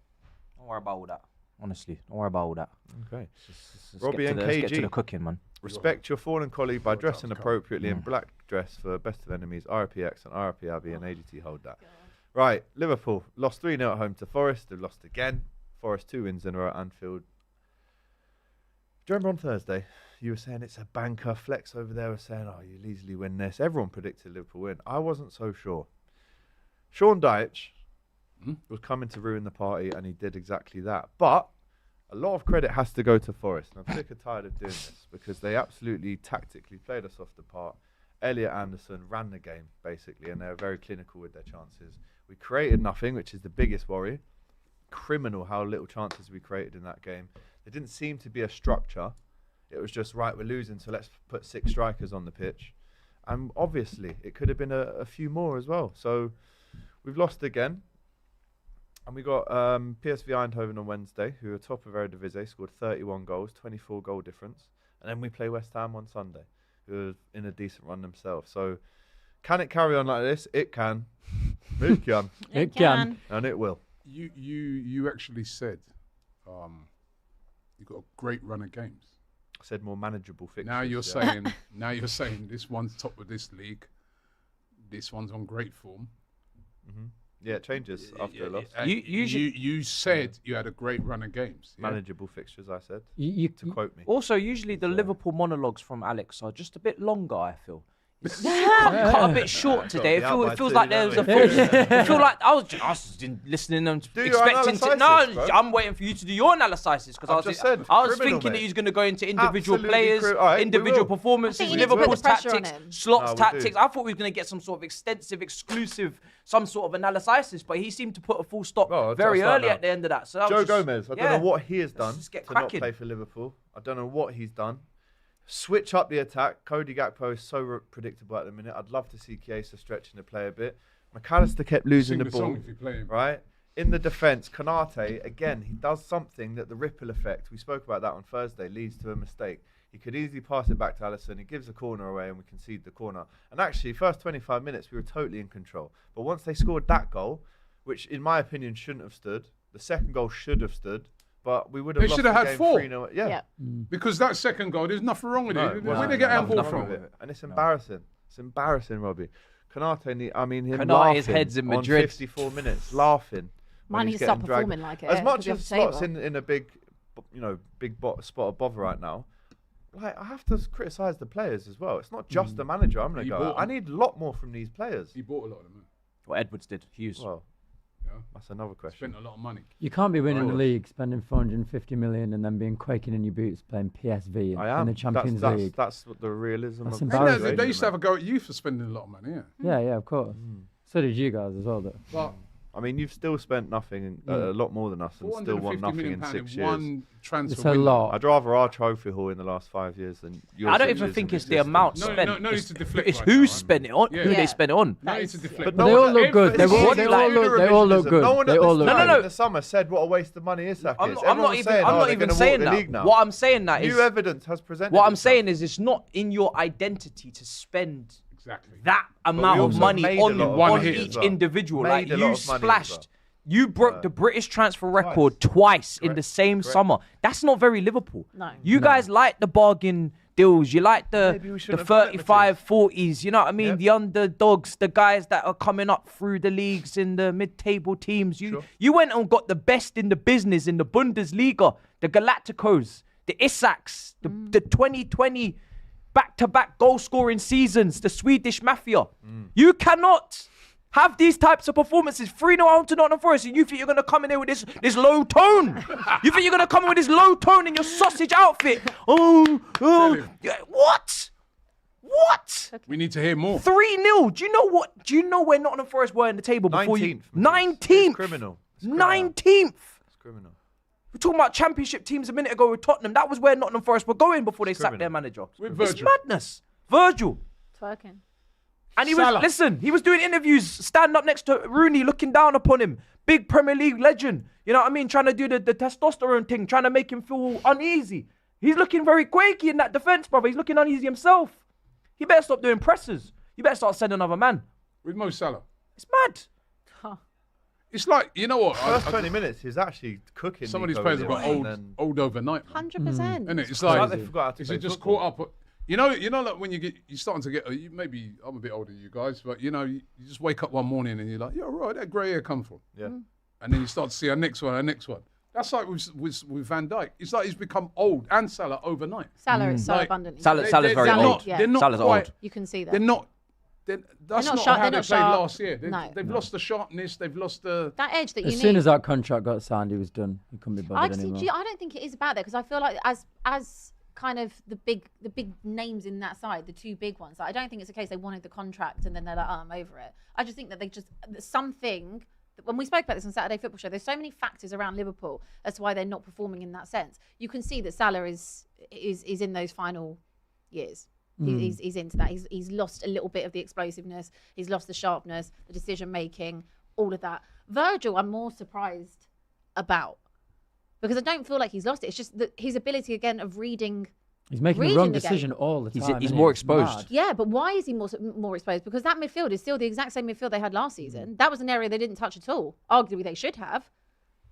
don't worry about all that. Honestly, don't worry about all that. Okay. Let's Robbie get to and let's get to KG. the cooking, man. Respect your fallen colleague by dressing Cup. appropriately in black dress for best of enemies. RPX and RP Abbey and AGT hold that. Right, Liverpool lost 3-0 at home to Forest. They've lost again. Forest 2 wins in a row at Anfield. Do you remember on Thursday, you were saying it's a banker. Flex over there was saying, oh, you'll easily win this. Everyone predicted Liverpool win. I wasn't so sure. Sean Dyche was coming to ruin the party, and he did exactly that. But a lot of credit has to go to Forest. And I'm sick and tired of doing this because they absolutely tactically played us off the park. Elliot Anderson ran the game, basically, and they were very clinical with their chances. We created nothing, which is the biggest worry. Criminal how little chances we created in that game. There didn't seem to be a structure. It was just, right, we're losing, so let's put 6 strikers on the pitch. And obviously, it could have been a few more as well. So we've lost again. And we got PSV Eindhoven on Wednesday, who are top of Eredivisie, scored 31 goals, 24 goal difference. And then we play West Ham on Sunday, who are in a decent run themselves. So can it carry on like this? It can. It can. It can. And it will. You actually said you got a great run of games. I said more manageable fixtures. Now you're saying this one's top of this league. This one's on great form. Mm-hmm. Yeah, it changes after a loss. You said you had a great run of games. Yeah? Manageable fixtures, I said. To quote me. Also, usually the Liverpool monologues from Alex are just a bit longer, I feel. Cut a bit short today. It feels like there was a I feel like I was just listening and expecting to. No, I'm waiting for you to do your analysis because I was thinking that he's going to go into individual players, individual performances, Liverpool's tactics, Slot's tactics. I thought we were going to get some sort of extensive, exclusive, some sort of analysis, but he seemed to put a full stop very early at the end of that. So Joe Gomez, I don't know what he has done just get to not cracking. play for Liverpool. I don't know what he's done. Switch up the attack. Cody Gakpo is so predictable at the minute. I'd love to see Chiesa stretching the play a bit. McAllister kept losing the ball. Right? In the defence, Konate, again, he does something that the ripple effect, we spoke about that on Thursday, leads to a mistake. He could easily pass it back to Alisson. He gives a corner away and we concede the corner. And actually, first 25 minutes, we were totally in control. But once they scored that goal, which in my opinion shouldn't have stood, the second goal should have stood, but we would have They lost should have the had game 4. 3-0. Yeah. Because that second goal, there's nothing wrong with it. Where No, did they get handball nothing from? wrong with it. And it's embarrassing. It's embarrassing, Robbie. Konate, him Konate's laughing head's in on Madrid. 54 minutes, laughing. Man needs to start performing like it. As much Could be as off the Slot's table. in a big, spot of bother right now, like I have to criticise the players as well. It's not just the manager I'm going to go at. I need a lot more from these players. He bought a lot of them. What Edwards did, Hughes. Well, Yeah. that's another question. Spent a lot of money. You can't be winning the course. league, spending 450 million, and then being quaking in your boots playing PSV I am. in the Champions that's, League. That's what the realism That's of the embarrassing. situation, They used to have mate. a go at you for spending a lot of money. Yeah. Yeah, of course. So did you guys as well, though. But I mean, you've still spent nothing, a lot more than us, and still won nothing in 6 years. One transfer It's a window. lot. I'd rather our trophy haul in the last 5 years than your I don't 6 even years think of it's the existence. amount No, spent. no, it's to deflect it's right who now, spent it on. Yeah. Who Yeah. they spent it on. No, it's to deflect. But But no they all one- look good. They every- all- they all look- they all look good. No one They at all the look start good. in the summer said what a waste of money Isak I'm is. not Everyone's even. saying, I'm oh, not they're even gonna saying walk the that. league now. What I'm saying that is. New evidence has presented What I'm itself. saying is, it's not in your identity to spend Exactly. that amount of also money made a on, lot of One on hit each as well. individual. Made Like a you lot of money as splashed. well. You broke the British transfer record twice in the same Correct. summer. That's not very Liverpool. No. You guys like the bargain deals. You like Maybe we the shouldn't have done it, 35, 40s. You know what I mean? Yep. The underdogs, the guys that are coming up through the leagues in the mid-table teams. You went and got the best in the business in the Bundesliga, the Galacticos, the Isaks, the 2020 back-to-back goal-scoring seasons, the Swedish Mafia. You cannot have these types of performances. 3-0 home to Nottingham Forest, and you think you're going to come in here with this low tone? You think you're going to come in with this low tone in your sausage outfit? Yeah, what? What? We need to hear more. 3-0. Do you know what? Do you know where Nottingham Forest were in the table before 19th. 19th. It's criminal. It's criminal. 19th. It's criminal. We're talking about championship teams a minute ago with Tottenham. That was where Nottingham Forest were going before they sacked their manager. With It's Virgil. madness. Virgil. Twerking. And he Salah. was, listen, he was doing interviews, standing up next to Rooney, looking down upon him. Big Premier League legend. You know what I mean? Trying to do the testosterone thing, trying to make him feel uneasy. He's looking very quaky in that defence, brother. He's looking uneasy himself. He better stop doing presses. You better start sending another man. With Mo Salah. It's mad. It's like, you know what? First 20 minutes, he's actually cooking. Some of these Nico players have got Williams, old, and then- old overnight. 100%. Isn't it? It's like like, they forgot how to is play it just football. caught up? You know, like when you're starting to get, maybe I'm a bit older than you guys, but you know, you just wake up one morning and you're like, yeah, right, that grey hair come from? Yeah. And then you start to see our next one. That's like with Van Dijk. It's like he's become old, and Salah overnight. Salah is so Like, abundantly. Salah's very they're old. Not, Yeah. They're not Salah's quite, old. You can see that. They're not. That's not not sharp- how they're they not played sharp. last year. No. They've lost the sharpness. They've lost the. That edge that you As need. soon as that contract got signed, he was done. He couldn't be bothered I anymore. don't think it is about that because I feel like as kind of the big names in that side, the two big ones. Like, I don't think it's a case they wanted the contract and then they're like, oh, I'm over it. I just think that something. When we spoke about this on Saturday Football Show, there's so many factors around Liverpool as to why they're not performing in that sense. You can see that Salah is in those final years. He's into that. He's lost a little bit of the explosiveness. He's lost the sharpness, the decision making, all of that. Virgil, I'm more surprised about because I don't feel like he's lost it. It's just that his ability again of reading. He's making the reading wrong the decision game. all the time. He's isn't more he? exposed. Mad. Yeah, but why is he more exposed? Because that midfield is still the exact same midfield they had last season. That was an area they didn't touch at all. Arguably, they should have,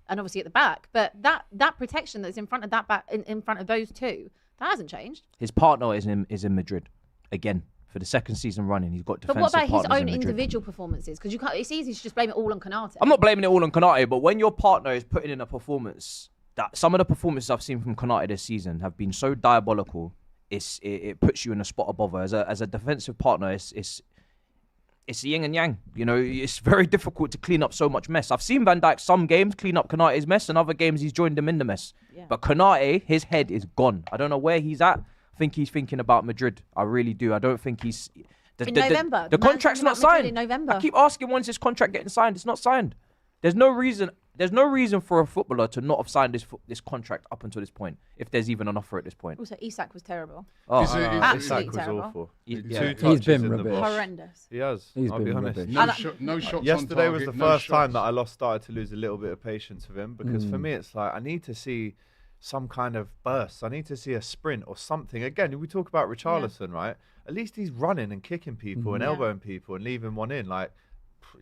and obviously at the back. But that protection that's in front of that back, in front of those two, that hasn't changed. His partner is in Madrid again for the second season running. He's got defensive But what about his partners own in Madrid. individual performances? Because you can't. It's easy to just blame it all on Konate. I'm not blaming it all on Konate, but when your partner is putting in a performance, that some of the performances I've seen from Konate this season have been so diabolical. It puts you in a spot above her. As a defensive partner, it's yin and yang. You know, it's very difficult to clean up so much mess. I've seen Van Dijk some games clean up Konate's mess, and other games he's joined him in the mess. Yeah. But Konate, his head is gone. I don't know where he's at. I think he's thinking about Madrid. I really do. I don't think he's. In November. The The man's contract's talking not about Madrid signed. in November. I keep asking when's his contract getting signed. It's not signed. There's no reason for a footballer to not have signed this contract up until this point, if there's even an offer at this point. Also, Isak was terrible. Oh, Absolutely Isak was terrible. awful. Yeah. Two touches He's been in the rubbish. box. Horrendous. He has. He's I'll been be honest. rubbish. No shots. Yesterday on was the target, no first time shots. that I started to lose a little bit of patience with him because for me it's like I need to see some kind of burst. I need to see a sprint or something. Again, we talk about Richarlison, right? At least he's running and kicking people and elbowing people and leaving one in. Like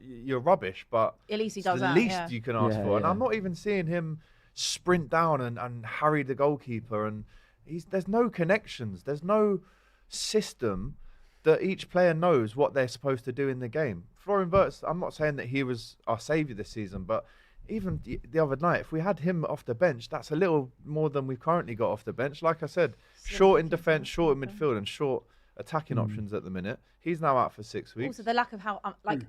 you're rubbish, but At least he it's does the that. least Yeah. you can ask Yeah, for. And yeah. I'm not even seeing him sprint down and harry the goalkeeper. And there's no connections. There's no system that each player knows what they're supposed to do in the game. Florian Wirtz, I'm not saying that he was our saviour this season, but even the other night, if we had him off the bench, that's a little more than we've currently got off the bench. Like I said, short in defence, short in midfield, and short attacking options at the minute. He's now out for 6 weeks. Also, the lack of how Wirtz.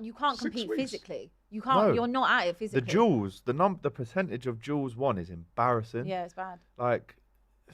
you can't 6 compete weeks. physically. You can't. No. You're not at it The physically. duels, the percentage of duels won is embarrassing. Yeah, it's bad. Like,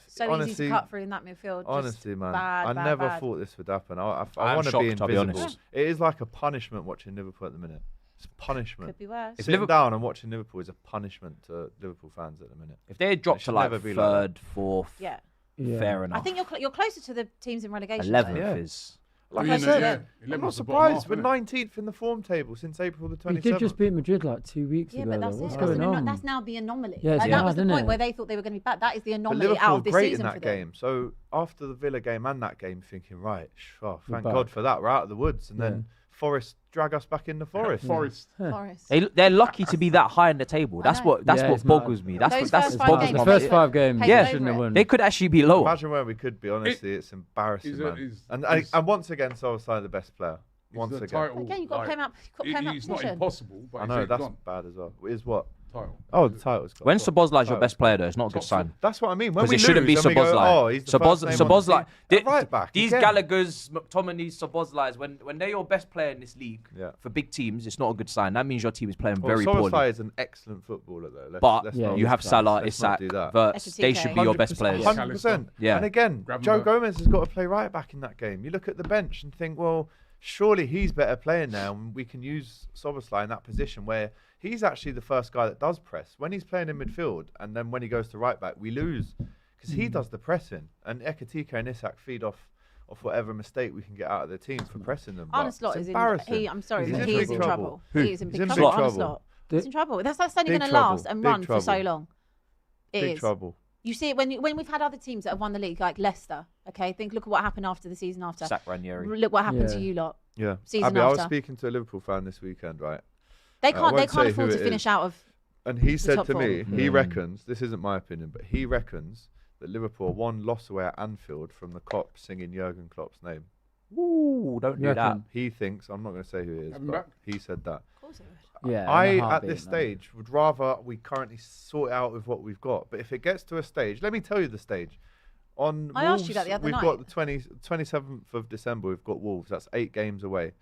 So honestly, easy to cut through in that midfield. honestly, just man, bad, I bad, never bad. thought this would happen. I I'm want to be shocked, I'll be invisible. honest. It is like a punishment watching Liverpool at the minute. It's punishment. Could be worse. Sitting down and watching Liverpool is a punishment to Liverpool fans at the minute. If they had dropped to should like never be third, like fourth, Yeah. fair enough. I think you're closer to the teams in relegation. 11th Yeah. is. Like Yeah, I said, yeah. I'm 11th not is the bottom surprised. half, We're innit? 19th in the form table since April the We 27th. did just beat Madrid like 2 weeks Yeah, ago. but that's though. it. What's That's, going on? that's now the anomaly. Yeah, it's Like, that was hard, the isn't point it? where they thought they were going to be back. That is the But anomaly Liverpool out were of this great in season that for them. game. So after the Villa game and that game, thinking, right, thank back. God for that. We're out of the woods. And then Forest drag us back in the Forest. Forest. Forest. They're lucky to be that high in the table. I That's know. what Yeah, it's boggles mad. me. That's Those what that's first what five boggles games, The me. first 5 games, Pace they over shouldn't have it. won. They could actually be lower. Imagine where we could be, honestly. It's embarrassing, man. He's And once again, Solskjaer the best player. Once the again. title, Again, you've got to claim out. You've got to claim out It's not position. impossible, but I it's know, that's gone. bad as well. Is what? Title. Oh, the title's gone. When What? Szoboszlai's your Title. best player, though, it's not a good Top sign. That's what I mean. When Because we it shouldn't be lose, and we go, Szoboszlai. oh, he's the first name on the Szoboszlai. team. At right back. These again. Gallagher's, McTominay's, Szoboszlai's, when they're your best player in this league, Yeah. for big teams, it's not a good sign. That means your team is playing Well, very Szoboszlai poorly. is an excellent footballer, though. But let's Yeah, not- you have let's Salah, let's not Isak, do that. Verts. They should be your best players. 100%. Yeah. And again, Grab 'em Joe back. Gomez has got to play right back in that game. You look at the bench and think, well, surely he's better playing now, and we can use Szoboszlai in that position where he's actually the first guy that does press. When he's playing in midfield, and then when he goes to right back, we lose because he does the pressing, and Ekatike and Isak feed off whatever mistake we can get out of their teams for pressing them. Arne But Slot it's is in. embarrassing. I'm sorry, He's but in he is big in trouble. trouble. Who? He is in He's big in trouble. big Arne trouble. Slot. He's in trouble. That's only Big going to last trouble. and Big run for so trouble. long. It Big is. trouble. You see it when we've had other teams that have won the league, like Leicester. Okay, look at what happened after the season after. Sack Ranieri. Look what happened to Yeah. you lot. Yeah. Season Abby, I was after. speaking to a Liverpool fan this weekend, right? They I can't. won't They say can't who afford to it finish is. out of. And he said top to four. me, he reckons, this isn't my opinion, but he reckons that Liverpool won loss away at Anfield from the Klopp singing Jurgen Klopp's name. Ooh, don't do You that. reckon? He thinks, I'm not going to say who he is, Have him but back. he said that. Of course it would. Yeah, I, in a at heartbeat, this man. stage, would rather we currently sort it out with what we've got. But if it gets to a stage, let me tell you the stage. On I asked you that the other we've night. got the 27th of December, we've got Wolves. That's 8 games away.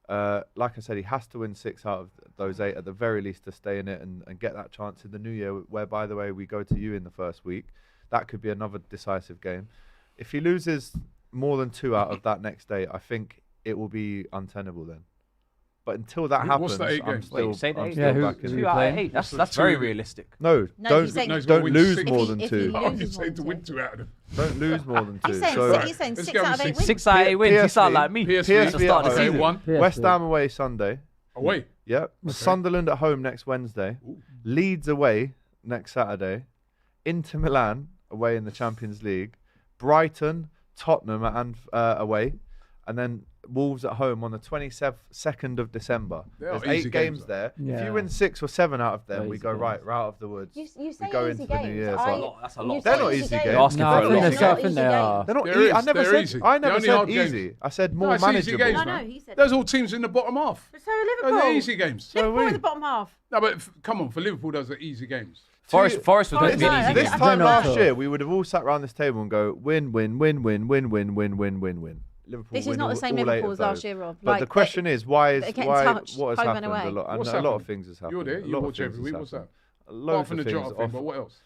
Like I said, he has to win 6 out of those 8 at the very least to stay in it and get that chance in the new year, where, by the way, we go to you in the first week. That could be another decisive game. If he loses more than 2 out of that next day, I think it will be untenable then. But until that What's happens, the 8 I'm games? still, Wait, say the I'm 8 still Yeah, who- back in who it. you 2 out of playing? 8. That's What's the very 2? realistic. No, No, don't he's saying- No, he's don't gotta win lose 6. more If than he 2. Oh, loses he's more saying to than win two. 2 out of them. Don't lose more than 2. He's saying, So he's saying Let's 6 go out with of 8 6. wins. 6 out of 8 wins. You sound like me. PSV At the start of the at season. 1. Yeah, West yeah. Ham away Sunday. Away. Yep. Sunderland at home next Wednesday. Leeds away next Saturday. Inter Milan away in the Champions League. Brighton, Tottenham away. And then Wolves at home on the 22nd of December. They are There's easy 8 games, games there. If Yeah. you win 6 or 7 out of them, They're we easy go, games. right, we're out of the woods. You say We go easy into the new games. year. I- So That's a you lot. say They're not easy games. You're asking No, for I a think lot. they They're say- I not think easy they games. are. they're not There e- is- I never they're said easy. I They're never only said hard games. easy. I said No, more it's easy manageable. games, I know, man. he said. Those all teams in the bottom half. So Liverpool. No, they're easy games. Liverpool in the bottom half. No, but come on, for Liverpool, those are easy games. Forest was Forest, meant to be no, an easy This game. time know last at all. year, we would have all sat around this table and go win, win, win, win, win, win, win, win, win, win. Liverpool This is win not the all- same all 8 Liverpool of as last those. year, Rob. But Like, the question is, why they're is getting why touched what has home and happened? away. A lot, and What's a lot of happened? things has happened. You're there. A You lot of watch things every has week. What's that? happened. Apart Loads from of the things. Jota thing, but what else?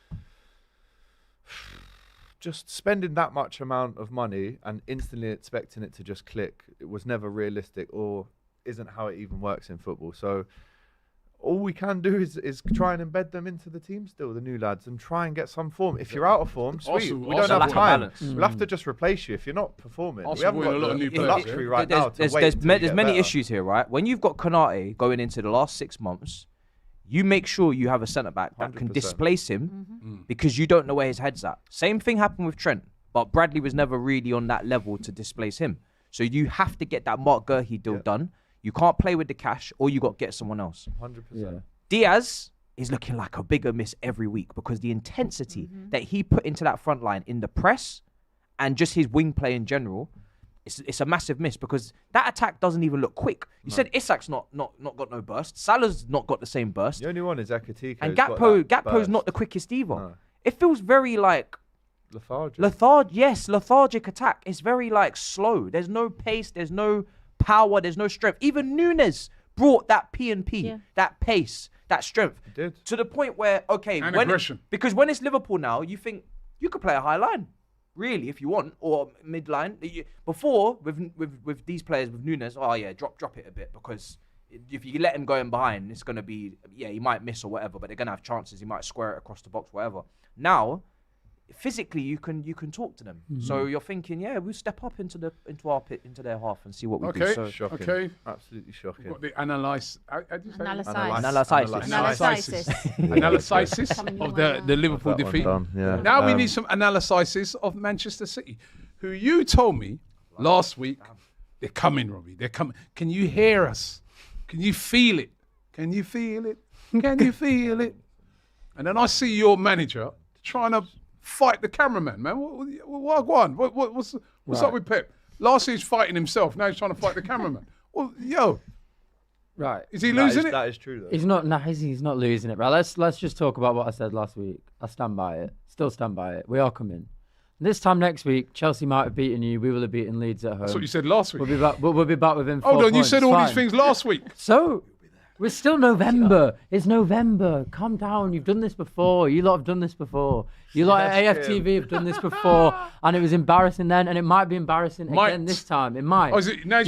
Just spending that much amount of money and instantly expecting it to just click, it was never realistic, or isn't how it even works in football. So all we can do is try and embed them into the team still, the new lads, and try and get some form. If you're out of form, sweet. Arsenal- We don't Arsenal have lack of time. balance. We'll have to just replace you if you're not performing. Arsenal We haven't win a lot got of new the players, luxury yeah. right now to wait There's until we get many better. issues here, right? When you've got Konate going into the last 6 months, you make sure you have a centre back that can 100%. displace him because you don't know where his head's at. Same thing happened with Trent, but Bradley was never really on that level to displace him. So you have to get that Mark Guehi deal done. You can't play with the cash, or you got to get someone else. 100%. Diaz is looking like a bigger miss every week because the intensity that he put into that front line in the press and just his wing play in general, it's a massive miss because that attack doesn't even look quick. You said Isak's not got no burst. Salah's not got the same burst. The only one is Ekatike. And Gakpo's not the quickest either. No. It feels very like lethargic attack. It's very like slow. There's no pace, there's no power, there's no strength. Even Nunes brought that P&P, that pace, that strength. He did. To the point where, okay, And aggression. Because when it's Liverpool now, you think you could play a high line, really, if you want, or mid line. Before with these players with Nunes, oh yeah, drop it a bit because if you let him go in behind, it's going to be, he might miss or whatever, but they're going to have chances. He might square it across the box, whatever. Now, physically, you can talk to them. So you're thinking, we'll step up into their half and see what we do. So, Shocking. Okay. Absolutely shocking. We've got the analysis of the Liverpool That one defeat. done, yeah. Now we need some analysis of Manchester City, who you told me last week, they're coming, Robbie. They're coming. Can you hear us? Can you feel it? Can you feel it? Can you feel it? And then I see your manager trying to fight the cameraman, man. What's up with Pep? Last year he's fighting himself. Now he's trying to fight the cameraman. Well, Right. Is he losing it? That is true, though. He's not. No, he's not losing it, right? Let's just talk about what I said last week. I stand by it. Still stand by it. We are coming. This time next week, Chelsea might have beaten you. We will have beaten Leeds at home. That's what you said last week. We'll be back. We'll be back within 4 Hold on, points. you said all Fine. these things last week. So, we're still November. It's November. Calm down. You've done this before. You lot have done this before. You lot at AFTV have done this before, and it was embarrassing then, and it might be embarrassing again this time. It might. Oh, is it, now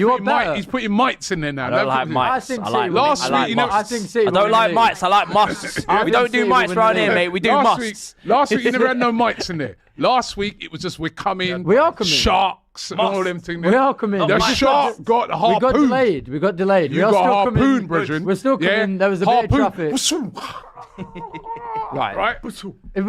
he's putting mites in there now. I don't like mites. I think I like City last will- week, you know, I think City I don't will like win. mites. I like musts. We don't do City mites will around win here, the mate. We do last musts. week you never had no mites in there. Last week it was just we're coming. We are coming. Sharks and all them things. We are coming. The shark got harpooned. We got delayed. We got delayed. You we are got still harpooned, coming. brethren. We're still coming. Yeah. There was a bit of traffic. Right. If you The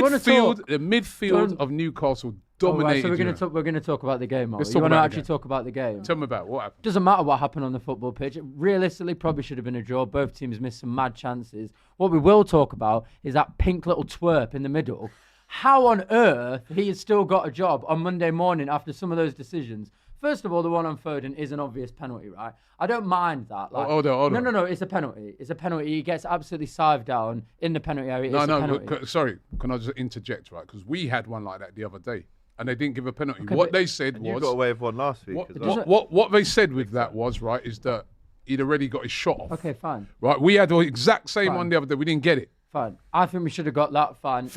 want to talk, midfield of Newcastle all right, dominated. so we're you going know. to talk. We're going to talk about the game. Let's You talk want to about the actually game. talk about the game? Tell me about what happened. Doesn't matter what happened on the football pitch. Realistically, probably should have been a draw. Both teams missed some mad chances. What we will talk about is that pink little twerp in the middle. How on earth he has still got a job on Monday morning after some of those decisions? First of all, the one on Foden is an obvious penalty, right? I don't mind that. Like, hold on. No, it's a penalty. It's a penalty. He gets absolutely sived down in the penalty area. It's a penalty. Sorry, can I just interject, right? Because we had one like that the other day, and they didn't give a penalty. Okay, What they said And was... you got away with one last week as well. What they said with that was, right, is that he'd already got his shot off. Okay, fine. Right, we had the exact same Fine. one the other day. We didn't get it. Fine. I think we should have got that. Fine.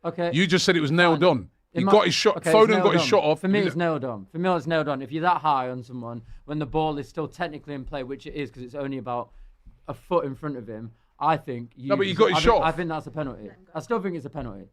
Okay. You just said it was nailed on. He It got might- his shot. okay, it's Foden nailed got his on. shot off. For me, it's nailed on. For me, it's nailed on. If you're that high on someone when the ball is still technically in play, which it is because it's only about a foot in front of him, I think you. No, but he got his I shot think, off. I think that's a penalty. I still think it's a penalty.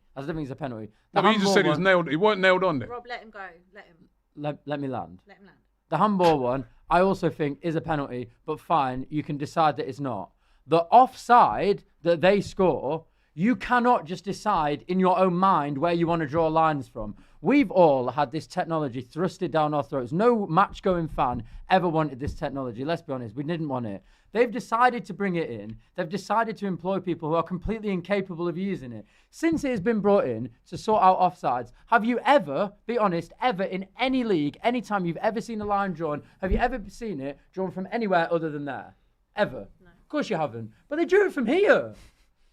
No, but you just said it was nailed. It weren't nailed on there. Rob, let him go. Let him. Let me land. Let him land. The handball one, I also think is a penalty, but fine, you can decide that it's not. The offside that they score, you cannot just decide in your own mind where you want to draw lines from. We've all had this technology thrusted down our throats. No match-going fan ever wanted this technology. Let's be honest, we didn't want it. They've decided to bring it in. They've decided to employ people who are completely incapable of using it. Since it has been brought in to sort out offsides, have you ever, be honest, ever in any league, any time you've ever seen a line drawn, have you ever seen it drawn from anywhere other than there? Ever? No. Of course you haven't. But they drew it from here.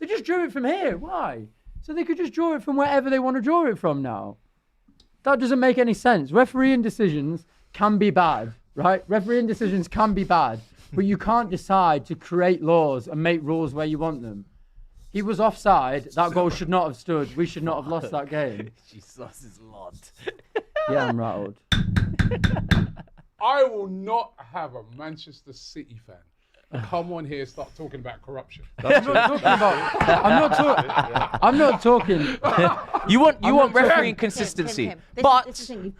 They just drew it from here. Why? So they could just draw it from wherever they want to draw it from now. That doesn't make any sense. Refereeing decisions can be bad, right? Refereeing decisions can be bad, but you can't decide to create laws and make rules where you want them. He was offside. That goal should not have stood. We should not have lost that game. Jesus is Lord. Yeah, I'm rattled. I will not have a Manchester City fan come on here and start talking about corruption. I'm not talking. You want refereeing Tim, consistency, Tim. This but is the thing. You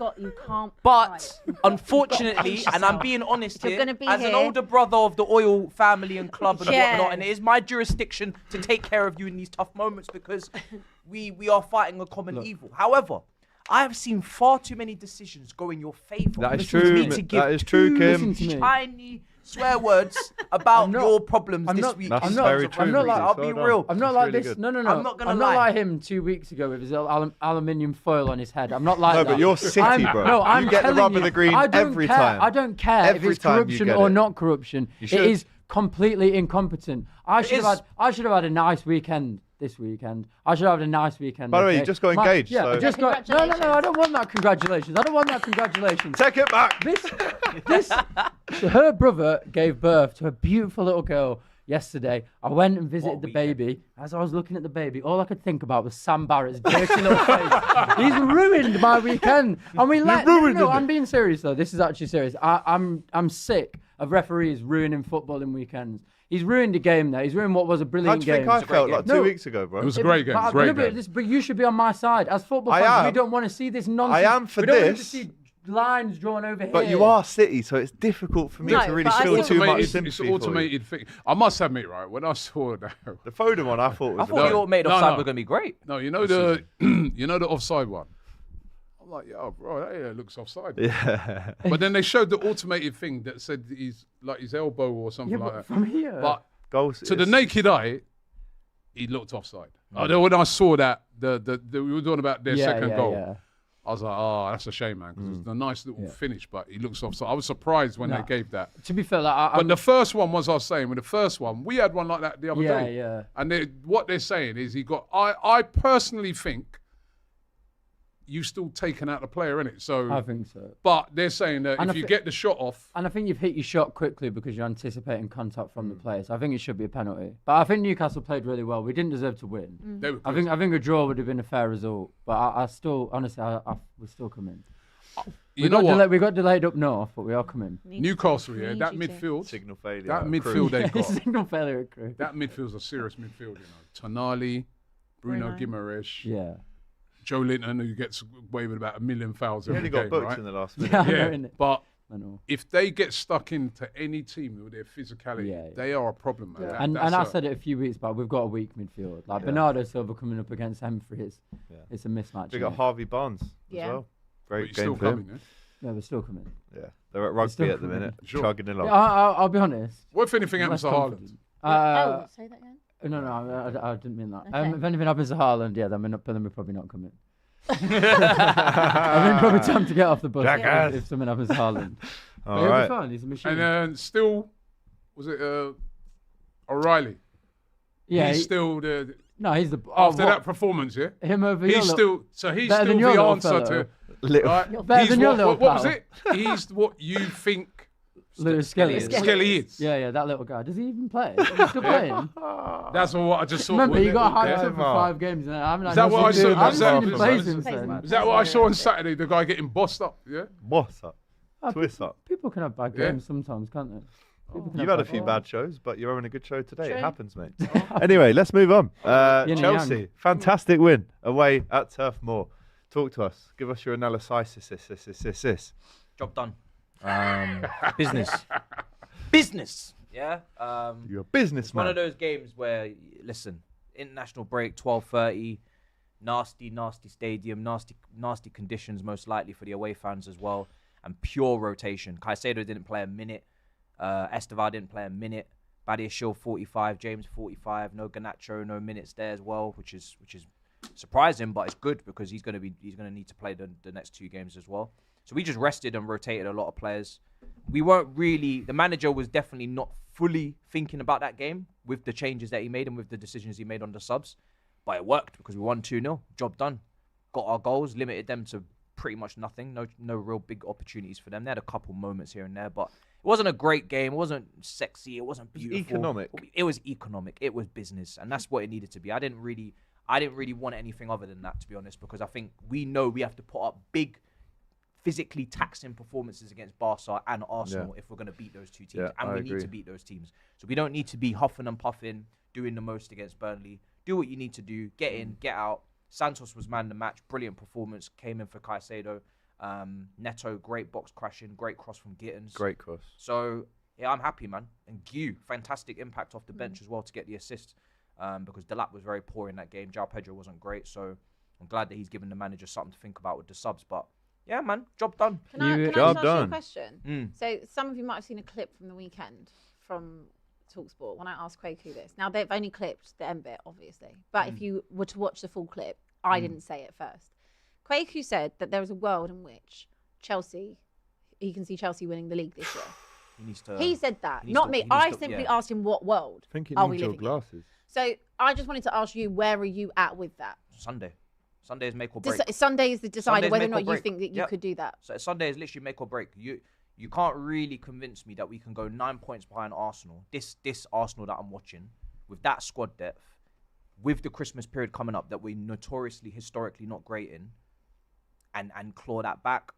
can't. But fight. unfortunately, and I'm being honest If you're here, gonna be as an here- older brother of the oil family and club and Yeah. whatnot, and it is my jurisdiction to take care of you in these tough moments because we are fighting a common evil. However, I have seen far too many decisions go in your favour. That is Listen to true. me to give That is true, two Kim. Listen to me. tiny swear words about not- your problems I'm this not- week. That's I'm not- very I'm true. not like- Reece. I'll be Well real. done. I'm not That's like really this. good. No. I'm not gonna I'm lie. not like him 2 weeks ago with his aluminium foil on his head. I'm not like No, that. but you're City, bro. No, I'm You get the telling rub of you, the green I don't every care. time. I don't care if Every it's time you corruption get or it. not corruption. You It should. is completely incompetent. I should is. have had a nice weekend this weekend. I should have had a nice weekend. By the way, okay? you just got engaged, Yeah, so- I just got. No. I don't want that. Congratulations. I don't want that. Congratulations. Take it back. Her brother gave birth to a beautiful little girl. yesterday. I went and visited the baby. As I was looking at the baby, all I could think about was Sam Barrett's dirty little face. He's ruined my weekend. And we let. No, I'm being serious though. This is actually serious. I'm sick of referees ruining footballing weekends. He's ruined the game there. He's ruined what was a brilliant game. How do you think I felt like 2 weeks ago, bro? It was a great game. But you should be on my side. As football fans, we don't want to see this nonsense. I am for we don't want this. to see lines drawn over here. But you are City, so it's difficult for me to really feel too much sympathy. It's an automated thing. I must admit, right, when I saw that, the Foden one, I thought was. I thought the automated offside was going to be great. No, you know the offside one. I'm like, yo, bro, that looks offside. Yeah. But then they showed the automated thing that said he's like his elbow or something like that. From here. But goals to the naked eye, he looked offside. When I saw that, we were talking about their second goal. Yeah. I was like, oh, that's a shame, man, because it's a nice little finish, but he looks offside. I was surprised when they gave that. To be fair, but the first one was, I was saying, with the first one, we had one like that the other day. Yeah. And what they're saying is I personally think you've still taken out the player, innit? So I think so. But they're saying that if you get the shot off. And I think you've hit your shot quickly because you're anticipating contact from the player. So I think it should be a penalty. But I think Newcastle played really well. We didn't deserve to win. They were I think a draw would have been a fair result. But I still, honestly, we're still coming. We got delayed up north, but we are coming. Newcastle, that midfield. Signal failure. That midfield they've got. Signal failure crew. That midfield's a serious midfield, Tonali, Bruno Guimaraes. Yeah. Joe Linton, who gets away with about 1 million fouls every He game, only got booked right? in the last minute. Yeah, but if they get stuck into any team with their physicality, they are a problem, man. And I said it a few weeks back, we've got a weak midfield. Like Bernardo Silva coming up against Humphries, it's a mismatch. We got Harvey Barnes as well. Great game for him. Yeah, they're still coming. Yeah, they're at rugby at the minute, chugging along. I'll be honest. What if anything happens to Haaland? Say that again. No, I didn't mean that. Okay. If anything happens to Haaland, then we're probably not coming. I think probably time to get off the bus if something happens to Haaland. All right. He'll be fine. He's a machine. And then still, was it O'Reilly? Yeah, he's still the. No, he's the after that performance. Yeah, him over. He's still the answer to. Better than your little what was it? He's what you think. Lewis Skelly is. Yeah, that little guy. Does he even play? Is he still playing? That's what I just saw. Remember, he got hyped up for 5 games. And I'm like, is that what I saw? Is that what I saw on Saturday? The guy getting bossed up. Yeah. Bossed up. Twist up. People can have bad games sometimes, can't they? You've had a few bad shows, but you're having a good show today. It happens, mate. Anyway, let's move on. Chelsea, fantastic win away at Turf Moor. Talk to us. Give us your analysis. Job done. Business. Yeah. You're a businessman. One of those games where, listen, international break, 12:30, nasty stadium, nasty conditions most likely for the away fans as well, and pure rotation. Caicedo didn't play a minute. Estevar didn't play a minute. Badiashile 45, James 45. No Garnacho, no minutes there as well, which is surprising, but it's good because he's gonna need to play the next 2 games as well. So we just rested and rotated a lot of players. We weren't really, the manager was definitely not fully thinking about that game with the changes that he made and with the decisions he made on the subs. But it worked because we won 2-0. Job done. Got our goals, limited them to pretty much nothing. No real big opportunities for them. They had a couple moments here and there, but it wasn't a great game. It wasn't sexy. It wasn't beautiful. It was economic. It was business. And that's what it needed to be. I didn't really want anything other than that, to be honest, because I think we know we have to put up big, physically taxing performances against Barca and Arsenal if we're going to beat those 2 teams. And we need to beat those teams. So we don't need to be huffing and puffing, doing the most against Burnley. Do what you need to do. Get in, get out. Santos was man of the match. Brilliant performance. Came in for Caicedo. Neto, great box crashing. Great cross from Gittins. Great cross. So, yeah, I'm happy, man. And Gue, fantastic impact off the bench as well to get the assist. Because Delap was very poor in that game. João Pedro wasn't great. So I'm glad that he's given the manager something to think about with the subs. But yeah, man, job done. Can I ask you a question? So some of you might have seen a clip from the weekend from TalkSport when I asked Kwaku this. Now, they've only clipped the end bit, obviously. But if you were to watch the full clip, I didn't say it first. Kwaku said that there is a world in which he can see Chelsea winning the league this year. He said that, not me. I simply asked him what world are we living in. So I just wanted to ask you, where are you at with that? Sunday is make or break. Sunday is the decider whether or not you think that you could do that. So Sunday is literally make or break. You can't really convince me that we can go 9 points behind Arsenal. This Arsenal that I'm watching, with that squad depth, with the Christmas period coming up that we're notoriously, historically not great in, and claw that back.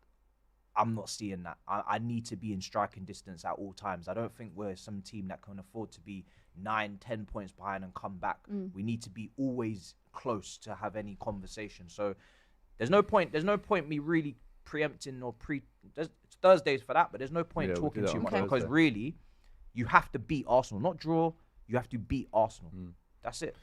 I'm not seeing that. I need to be in striking distance at all times. I don't think we're some team that can afford to be 9-10 points behind and come back. We need to be always close to have any conversation. So there's no point me really preempting or it's Thursdays for that, but there's no point talking too much because really you have to beat Arsenal, not draw. You have to beat Arsenal. That's it.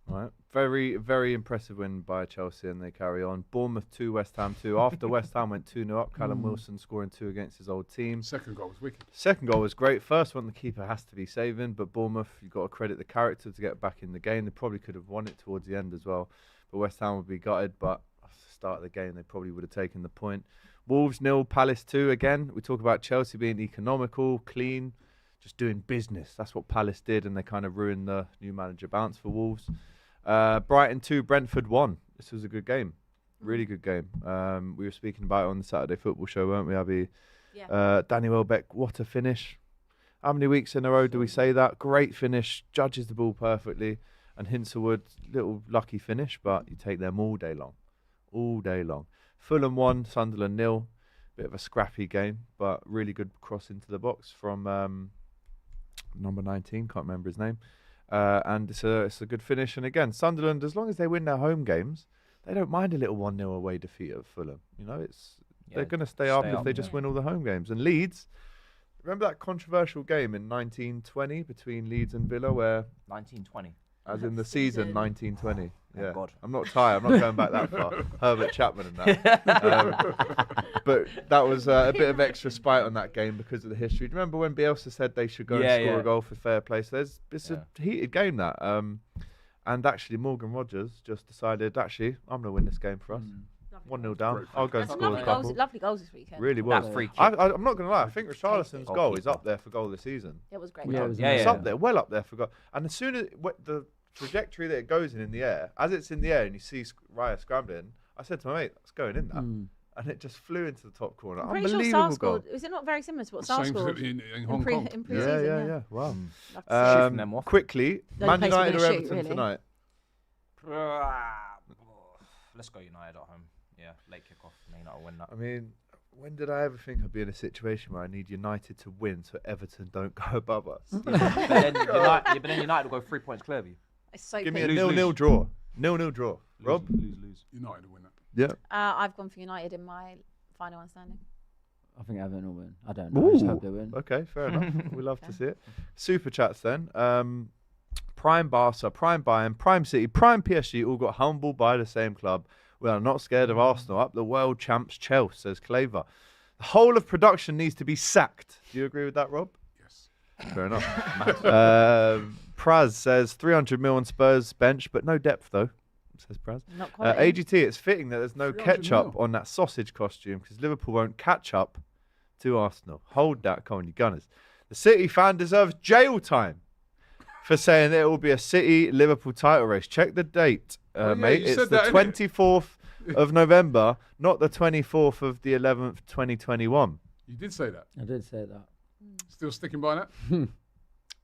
Right. Very, very impressive win by Chelsea, and they carry on. Bournemouth 2, West Ham 2. After West Ham went 2-0 up, Callum Wilson scoring 2 against his old team. Second goal was wicked. Second goal was great. First one, the keeper has to be saving, but Bournemouth, you've got to credit the character to get back in the game. They probably could have won it towards the end as well, but West Ham would be gutted, but at the start of the game, they probably would have taken the point. Wolves 0, Palace 2 again. We talk about Chelsea being economical, clean, just doing business. That's what Palace did, and they kind of ruined the new manager bounce for Wolves. Brighton 2, Brentford 1. This was a good game. Really good game. We were speaking about it on the Saturday Football Show, weren't we, Abby? Yeah. Danny Welbeck, what a finish. How many weeks in a row do we say that? Great finish. Judges the ball perfectly. And Hinselwood, little lucky finish, but you take them all day long. All day long. Fulham 1, Sunderland 0. Bit of a scrappy game, but really good cross into the box from number 19. Can't remember his name. And it's a good finish. And again, Sunderland, as long as they win their home games, they don't mind a little 1-0 away defeat at Fulham. You know, they're going to stay up if they just win all the home games. And Leeds, remember that controversial game in 1920 between Leeds and Villa where... 1920. As in the season 1920. Oh, Yeah. God. I'm not tired. I'm not going back that far. Herbert Chapman and that. But that was a bit of extra spite on that game because of the history. Do you remember when Bielsa said they should go and score a goal for fair play? So it's a heated game, that. And actually, Morgan Rogers just decided, actually, I'm going to win this game for us. 1-0 down. I'll go and score a couple. Lovely goals this weekend. Really was. That free kick. I'm not going to lie. I think Richarlison's goal is up there for goal of the season. It was great. It's up there, well up there for goal. And as soon as the trajectory that it goes in the air, as it's in the air and you see Raya scrambling, I said to my mate, "That's going in that," and it just flew into the top corner. I'm pretty Unbelievable sure goal. Was it not very similar to what Sarr scored in Hong Kong? in pre-season? Yeah. Wow. Shooting them off. Quickly, The Man place we're United or gonna shoot, Everton really. tonight? Let's go United at home. Yeah, late kickoff. Man United will win that. I mean, when did I ever think I'd be in a situation where I need United to win so Everton don't go above us? but then United will go 3 points clear of you. It's so Give me a peak. 0-0 draw. 0-0 draw. Rob? Lose. United will win that. Yeah. I've gone for United in my final one standing. I think Everton will win. I don't know. I just hope they win. Okay, fair enough. We love to see it. Super chats then. Prime Barca, Prime Bayern, Prime City, Prime PSG all got humbled by the same club. We are not scared of Arsenal. Up the world champs Chelsea, says Claver. The whole of production needs to be sacked. Do you agree with that, Rob? Yes. Fair enough. Praz says 300 mil on Spurs bench, but no depth though, says Praz. Not quality. AGT, it's fitting that there's no 300 ketchup mil. on that sausage costume because Liverpool won't catch up to Arsenal. Hold that, come on, you Gunners. The City fan deserves jail time for saying that it will be a City-Liverpool title race. Check the date, mate. you It's said the that, innit? 24th of November, not the 24th of the 11th, 2021. You did say that. I did say that. Still sticking by that?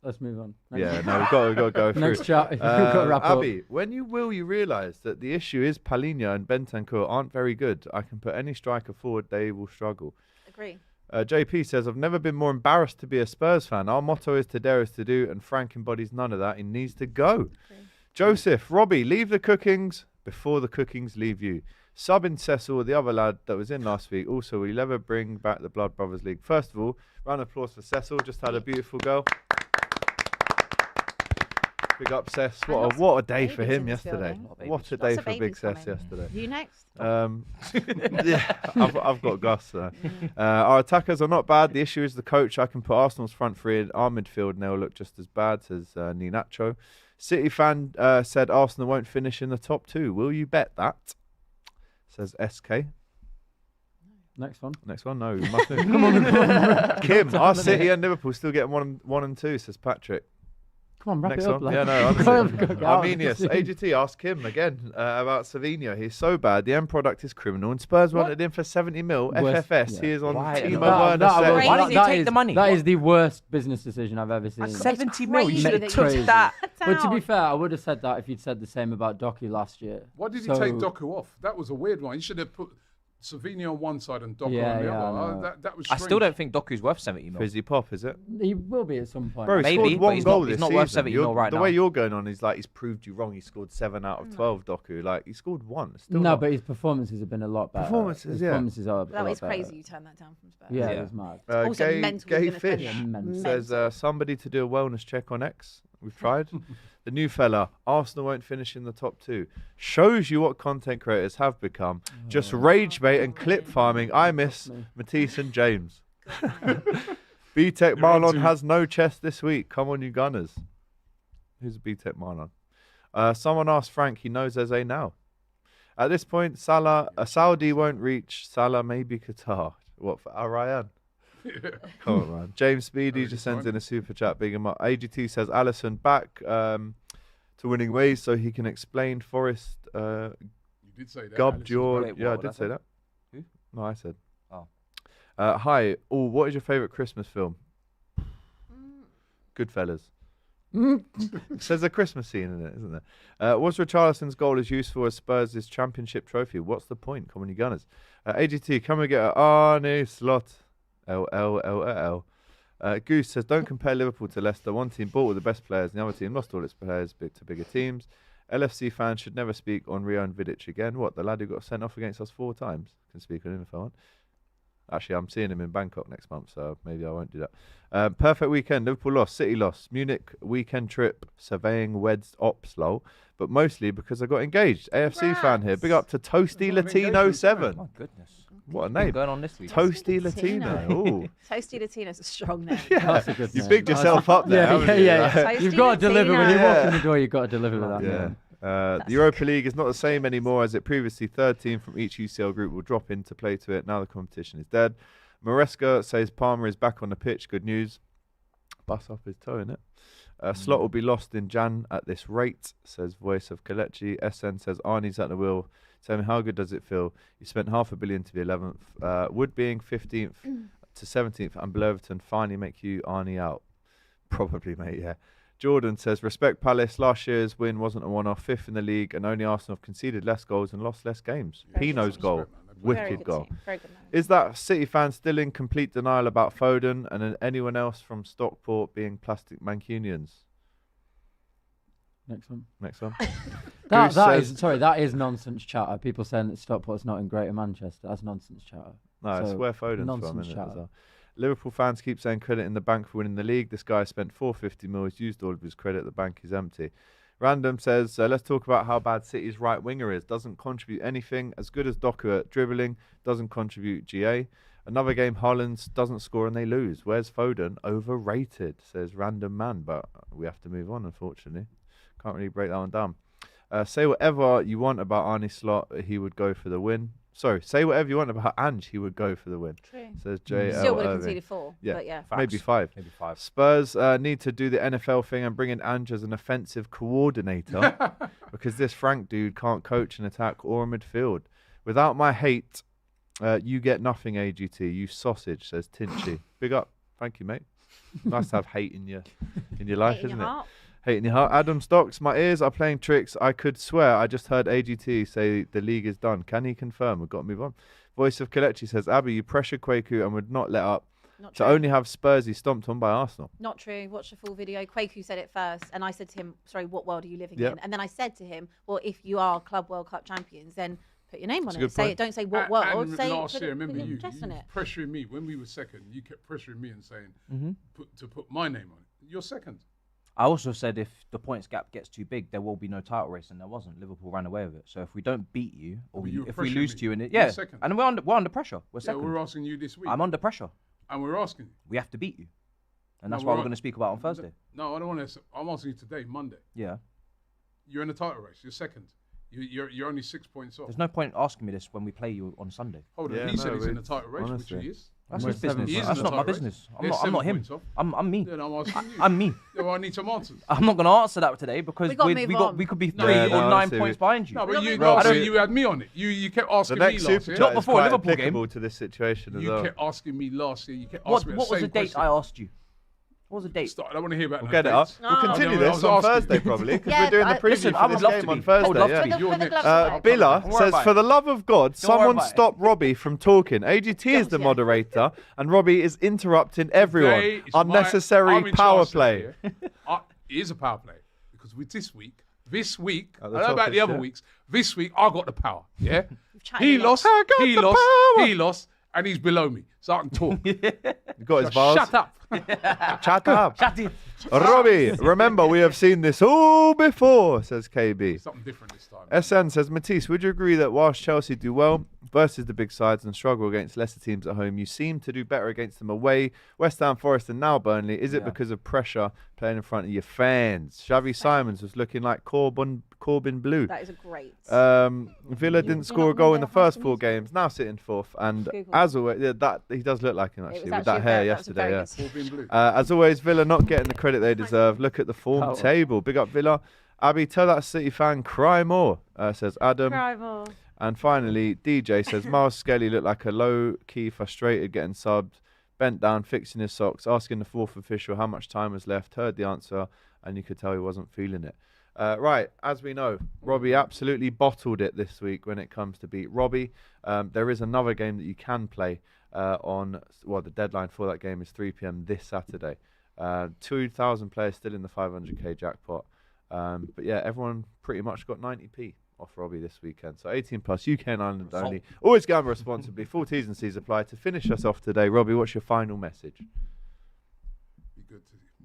Let's move on. Yeah, no, we've got to go through. Next chat. We've got to wrap up. Abby, when you realise that the issue is Palhinha and Bentancur aren't very good. I can put any striker forward, they will struggle. Agree. JP says, I've never been more embarrassed to be a Spurs fan. Our motto is to dare is to do, and Frank embodies none of that. He needs to go. Joseph, Robbie, leave the cookings before the cookings leave you. Subbing Cecil, the other lad that was in last week. Also, will you ever bring back the Blood Brothers League? First of all, round of applause for Cecil. Just had a beautiful girl. Big up, Cess. What a day for him yesterday. What a day for Big Cess yesterday. You next? Yeah, I've got Gus. Our attackers are not bad. The issue is the coach. I can put Arsenal's front three in our midfield and they'll look just as bad, says Ninacho. City fan said Arsenal won't finish in the top two. Will you bet that? Says SK. Next one. Next one? No, you must move. Come on. Kim, our City and Liverpool still getting one and two, says Patrick. Come on, wrap Next it up. one. Yeah, no, Go on, honestly. go out. Arminius, AGT, ask him again about Savinho. He's so bad. The end product is criminal. And Spurs wanted him for 70 mil. Worst- FFS. yeah. He is on Why? Timo That- Werner. that- set. Why did he that take is- the money? That is the worst business decision I've ever seen. 70 mil. You crazy should have that took you that. But to be fair, I would have said that if you'd said the same about Doku last year. Why did he So- take Doku off? That was a weird one. He should have put Savinho on one side and Doku Yeah, on the yeah, I other. know. That was I strange. still don't think Doku's worth 70 mil. Fizzy Pop, is it? He will be at some point. Bro, he Maybe, scored but one he's goal not- he's this not worth season. 70 mil right the now. way you're going on is like he's proved you wrong. He scored 7 out of 12, Doku. Like, he scored 1. It's still No, not- but his performances have been a lot better. Performances, His yeah. Performances are a That lot is better. crazy you turned that down from Spurs. Yeah, Yeah. it was mad. Also Gay, mental Gay he's gonna Fish finish. Mental. says somebody to do a wellness check on X. We've tried. The new fella, Arsenal won't finish in the top 2. Shows you what content creators have become. Just rage bait and clip farming. I miss Matisse and James. B-Tech Marlon has no chest this week. Come on, you Gunners. Who's B-Tech Marlon? Someone asked Frank. He knows Eze now. At this point, Salah, a Saudi won't reach. Salah, maybe Qatar. What for Ryan? Come on, man. James Speedy just sends in a super chat. Big him up. AGT says Allison back to winning ways so he can explain Forest. You did say that. Gubbed your. Wait, Yeah, I what did did I say say? that. Who? No, I said. Oh. Hi. Oh, what is your favourite Christmas film? Goodfellas. Says a Christmas scene in it, isn't there? Was Richarlison's goal as useful as Spurs' championship trophy? What's the point? Come on, you Gunners. AGT, come and get a Arnie slot. L. Goose says, don't compare Liverpool to Leicester. One team bought all the best players, and the other team lost all its players to bigger teams. LFC fans should never speak on Rio and Vidic again. What, the lad who got sent off against us 4 times? Can speak on him if I want. Actually, I'm seeing him in Bangkok next month, so maybe I won't do that. Perfect weekend. Liverpool lost, City lost. Munich weekend trip, surveying Weds ops, lol. But mostly because I got engaged. AFC fan here. Big up to Toasty Latino 7. My goodness. What a What's name. going on this week? Toasty Latino. Latino. Ooh. Toasty Latino's a strong name. That's a good You name. bigged yourself up there. Yeah, haven't you? yeah. Toasty You've got to deliver when you Latino. walk in the door. You've got to deliver with that. Yeah. name. The Europa League is not the same anymore as it previously. 3rd team from each UCL group will drop in to play to it. Now the competition is dead. Maresca says Palmer is back on the pitch. Good news. Bust off his toe in it. Slot will be lost in Jan at this rate, says Voice of Kalechi. SN says Arnie's at the wheel. Tell me, how good does it feel? You spent $500 million to be 11th. Would being 15th to 17th and below Everton finally make you Arnie out? Probably, mate, yeah. Jordan says, respect Palace. Last year's win wasn't a one-off. 5th in the league, and only Arsenal have conceded less goals and lost less games. Pino's goal. Very Wicked good goal. team. Very good man. Is that City fans still in complete denial about Foden and then anyone else from Stockport being plastic Mancunians? Next one. Next one. That says- is that is nonsense chatter. People saying that Stockport's not in Greater Manchester. That's nonsense chatter. No, it's So, where Foden's from, nonsense isn't it? chatter. as well? Liverpool fans keep saying credit in the bank for winning the league. This guy spent $450 million. He's used all of his credit. The bank is empty. Random says, let's talk about how bad City's right winger is. Doesn't contribute anything. As good as Doku at dribbling. Doesn't contribute GA. Another game, Holland doesn't score and they lose. Where's Foden? Overrated, says Random Man. But we have to move on, unfortunately. Can't really break that one down. Say whatever you want about Arnie Slot. He would go for the win. Sorry, say whatever you want about Ange. He would go for the win. True. Says J. Still would have conceded 4. Yeah. But yeah. Maybe 5. Maybe 5. Spurs need to do the NFL thing and bring in Ange as an offensive coordinator because this Frank dude can't coach an attack or a midfield. Without my hate, you get nothing, AGT. You sausage, says Tinchy. Big up. Thank you, mate. Nice to have hate in your life, Hate in isn't your it? heart. Hate in your heart. Adam Stocks, my ears are playing tricks. I could swear I just heard AGT say the league is done. Can he confirm? We've got to move on. Voice of Kalechi says, Abby, you pressured Kwaku and would not let up Not to true. only have Spursy stomped on by Arsenal. Not true. Watch the full video. Kwaku said it first, and I said to him, "Sorry, what world are you living Yep. in?" And then I said to him, "Well, if you are Club World Cup champions, then put your name That's on a it. good Say point. it. Don't say what world. And Say last put year, it, remember put you your chest on it." pressuring me when we were second. You kept pressuring me and saying to put my name on it. You're second. I also said if the points gap gets too big, there will be no title race, and there wasn't. Liverpool ran away with it. So if we don't beat you, or But you were if we pressuring lose me. to you in it, You're yeah, second. and we're under pressure. We're Yeah, second. we're asking you this week. I'm under pressure. And we're asking you. We have to beat you, and No, that's what we're we're going to speak about on Thursday. No, I don't want to. I'm asking you today, Monday. Yeah. You're in the title race. You're second. You're only 6 points off. There's no point asking me this when we play you on Sunday. Hold on. Yeah, He said no, he's in the it's- title race, which honestly. he is. That's his business. He is That's in not the my title race. business. They're I'm not him. points off. I'm me. Then I'm asking you. I'm me. Yeah, well, I need some answers. I'm not gonna answer that today because We gotta move on. we could be No, 3 yeah, or no, 9 honestly, points behind you. No, but you Rob, last I year don't- you had me on it. You kept The asking me next last super year. Not chat is before quite Liverpool game. applicable to this situation as You well. kept asking me last year. You kept What asking me was the the same date question. I asked you? What was the date? I don't want to hear about We'll no get it up. dates. We'll continue I this was on asking. Thursday probably because Yeah, we're doing the preview listen, I for would this love game to on be. I would Thursday. love Yeah. to be. Put the next. gloves away. Billa Don't worry says, about for it. the love of God, worry someone about it. stop Robbie from talking. AGT is the Yeah. moderator, and Robbie is interrupting everyone. Today is my- Unnecessary I'm in power charge play. today, yeah. It is a power play because with this week, At I the don't know top about is the other shit. weeks. This week, I got the power. Yeah, chatted he a lot. lost. I got He the lost. power. He lost, and he's below me, so I can talk. You got his bars. Shut up. Shut up. Chat it. Robbie, remember we have seen this all before, says KB. Something different this time. SN says, Matisse, would you agree that whilst Chelsea do well versus the big sides and struggle against lesser teams at home, you seem to do better against them away? West Ham, Forest and now Burnley. Is it because of pressure playing in front of your fans? Xavi Simons was looking like Corbin Blue. That is a great. Villa didn't score a goal in the first 4 games, now sitting 4th. And Google. as always, yeah, that he does look like him It was actually, with actually that hair that was a yesterday. very Yeah. good- Corbin Blue. As always, Villa not getting the credit they deserve. Look at the form table. Big up Villa. Abby, tell that City fan cry more, says Adam. Rival. And finally, DJ says Miles Skelly looked like a low-key frustrated getting subbed, bent down, fixing his socks, asking the 4th official how much time was left, heard the answer, and you could tell he wasn't feeling it. Right, as we know, Robbie absolutely bottled it this week when it comes to beat Robbie. There is another game that you can play the deadline for that game is 3 p.m. this Saturday. 2,000 players still in the 500k jackpot. But yeah, everyone pretty much got 90p off Robbie this weekend. So 18 plus, UK and Ireland only. Always gamble responsibly. Full T's and C's apply. To finish us off today, Robbie, what's your final message?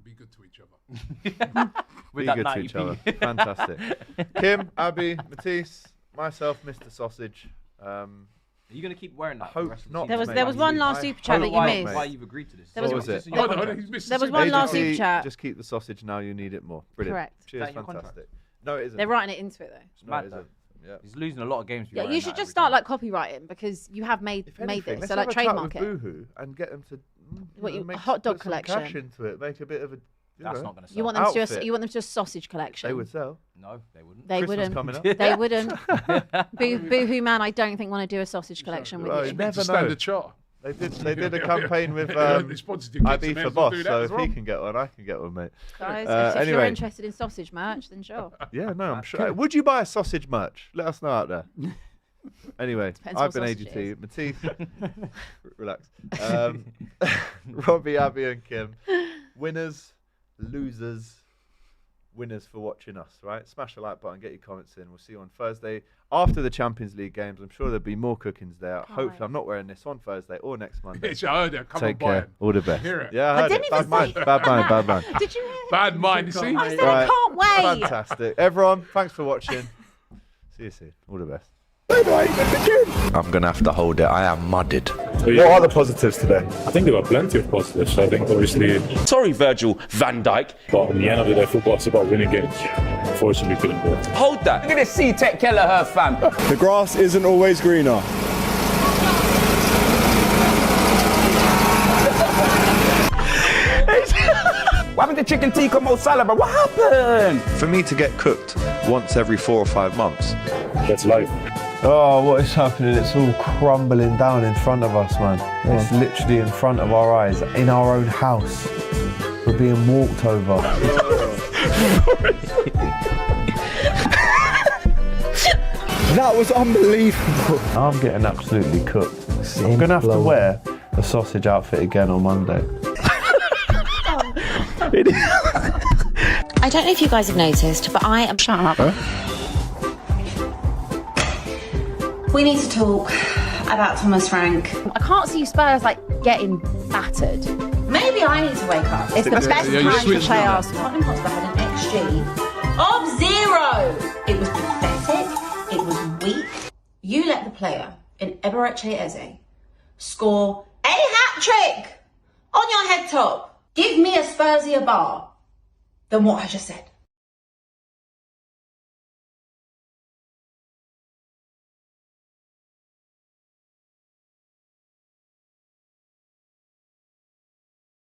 Be good to each other. With Be that good to 90p. each other. Fantastic. Kim, Abby, Matisse, myself, Mr. Sausage. Are you going to keep wearing that? Hope for the rest of the not, season? There was one last I super chat that hope you not, missed. mate. Why you've agreed to this? There was- What was it? Oh, no, he's missed There was the one same last thing. super chat. Just keep the sausage now. You need it more. Brilliant. Correct. Cheers. Is that in your Fantastic. No, it isn't. They're writing it into it though. No, mad it though. isn't. Yeah. He's losing a lot of games. Yeah, you should just start like copywriting because you have made If made anything, this. let's So like have a chat trademark with it. Boohoo and get them to What, you- make, a hot dog put some cash collection? into it. Make a bit of a. That's not going to sell. You want them to just Outfit. you want them to just sausage collection. They would sell. No, they wouldn't. They Christmas wouldn't. coming up. They wouldn't. Boohoo man, I don't think want to do a sausage collection with Well, you. you never It's a know. standard chart. They did a campaign with They sponsored your kids, IB so may for as well Boss, do that so as if well. he can get one, I can get one, mate. Guys, if you're anyway. interested in sausage merch, then sure. Yeah, no, I'm sure. Would you buy a sausage merch? Let us know out there. Anyway, Depends I've what been sausage it AGT. is. Matisse, relax. Robbie, Abby, and Kim. Winners, losers, winners for watching us, right? Smash the like button, get your comments in. We'll see you on Thursday after the Champions League games. I'm sure there'll be more cookings there. Hopefully, wait. I'm not wearing this on Thursday or next Monday. Bitch, I heard it. Come Take on, buy care. it. All the best. Hear it. Yeah, I heard didn't it. Bad even mind, say- bad mind, bad mind. Did you hear? Bad mind, you see? I said Right. I can't wait. Fantastic. Everyone, thanks for watching. See you soon. All the best. I'm gonna have to hold it. I am mudded. What are the positives today? I think there were plenty of positives. I think obviously, Sorry, Virgil van Dijk. but in the end of the day, football is about winning games. Unfortunately, we couldn't do it. Hold that. Look at this C-Tech Kelleher fam. The grass isn't always greener. What happened to chicken tikka mo salad? What happened? For me to get cooked once every 4 or 5 months, That's life. Oh, what is happening? It's all crumbling down in front of us, man. It's literally in front of our eyes, in our own house. We're being walked over. That was unbelievable. I'm getting absolutely cooked. I'm gonna have to wear the sausage outfit again on Monday. I don't know if you guys have noticed, but I am. Shut up. We need to talk about Thomas Frank. I can't see Spurs like getting battered. Maybe I need to wake up. It's the best yeah, you time to switched play now. Arsenal. Tottenham Hotspur had an XG of 0. It was pathetic. It was weak. You let the player in Eberechi Eze score a hat-trick on your head top. Give me a Spursier bar than what I just said.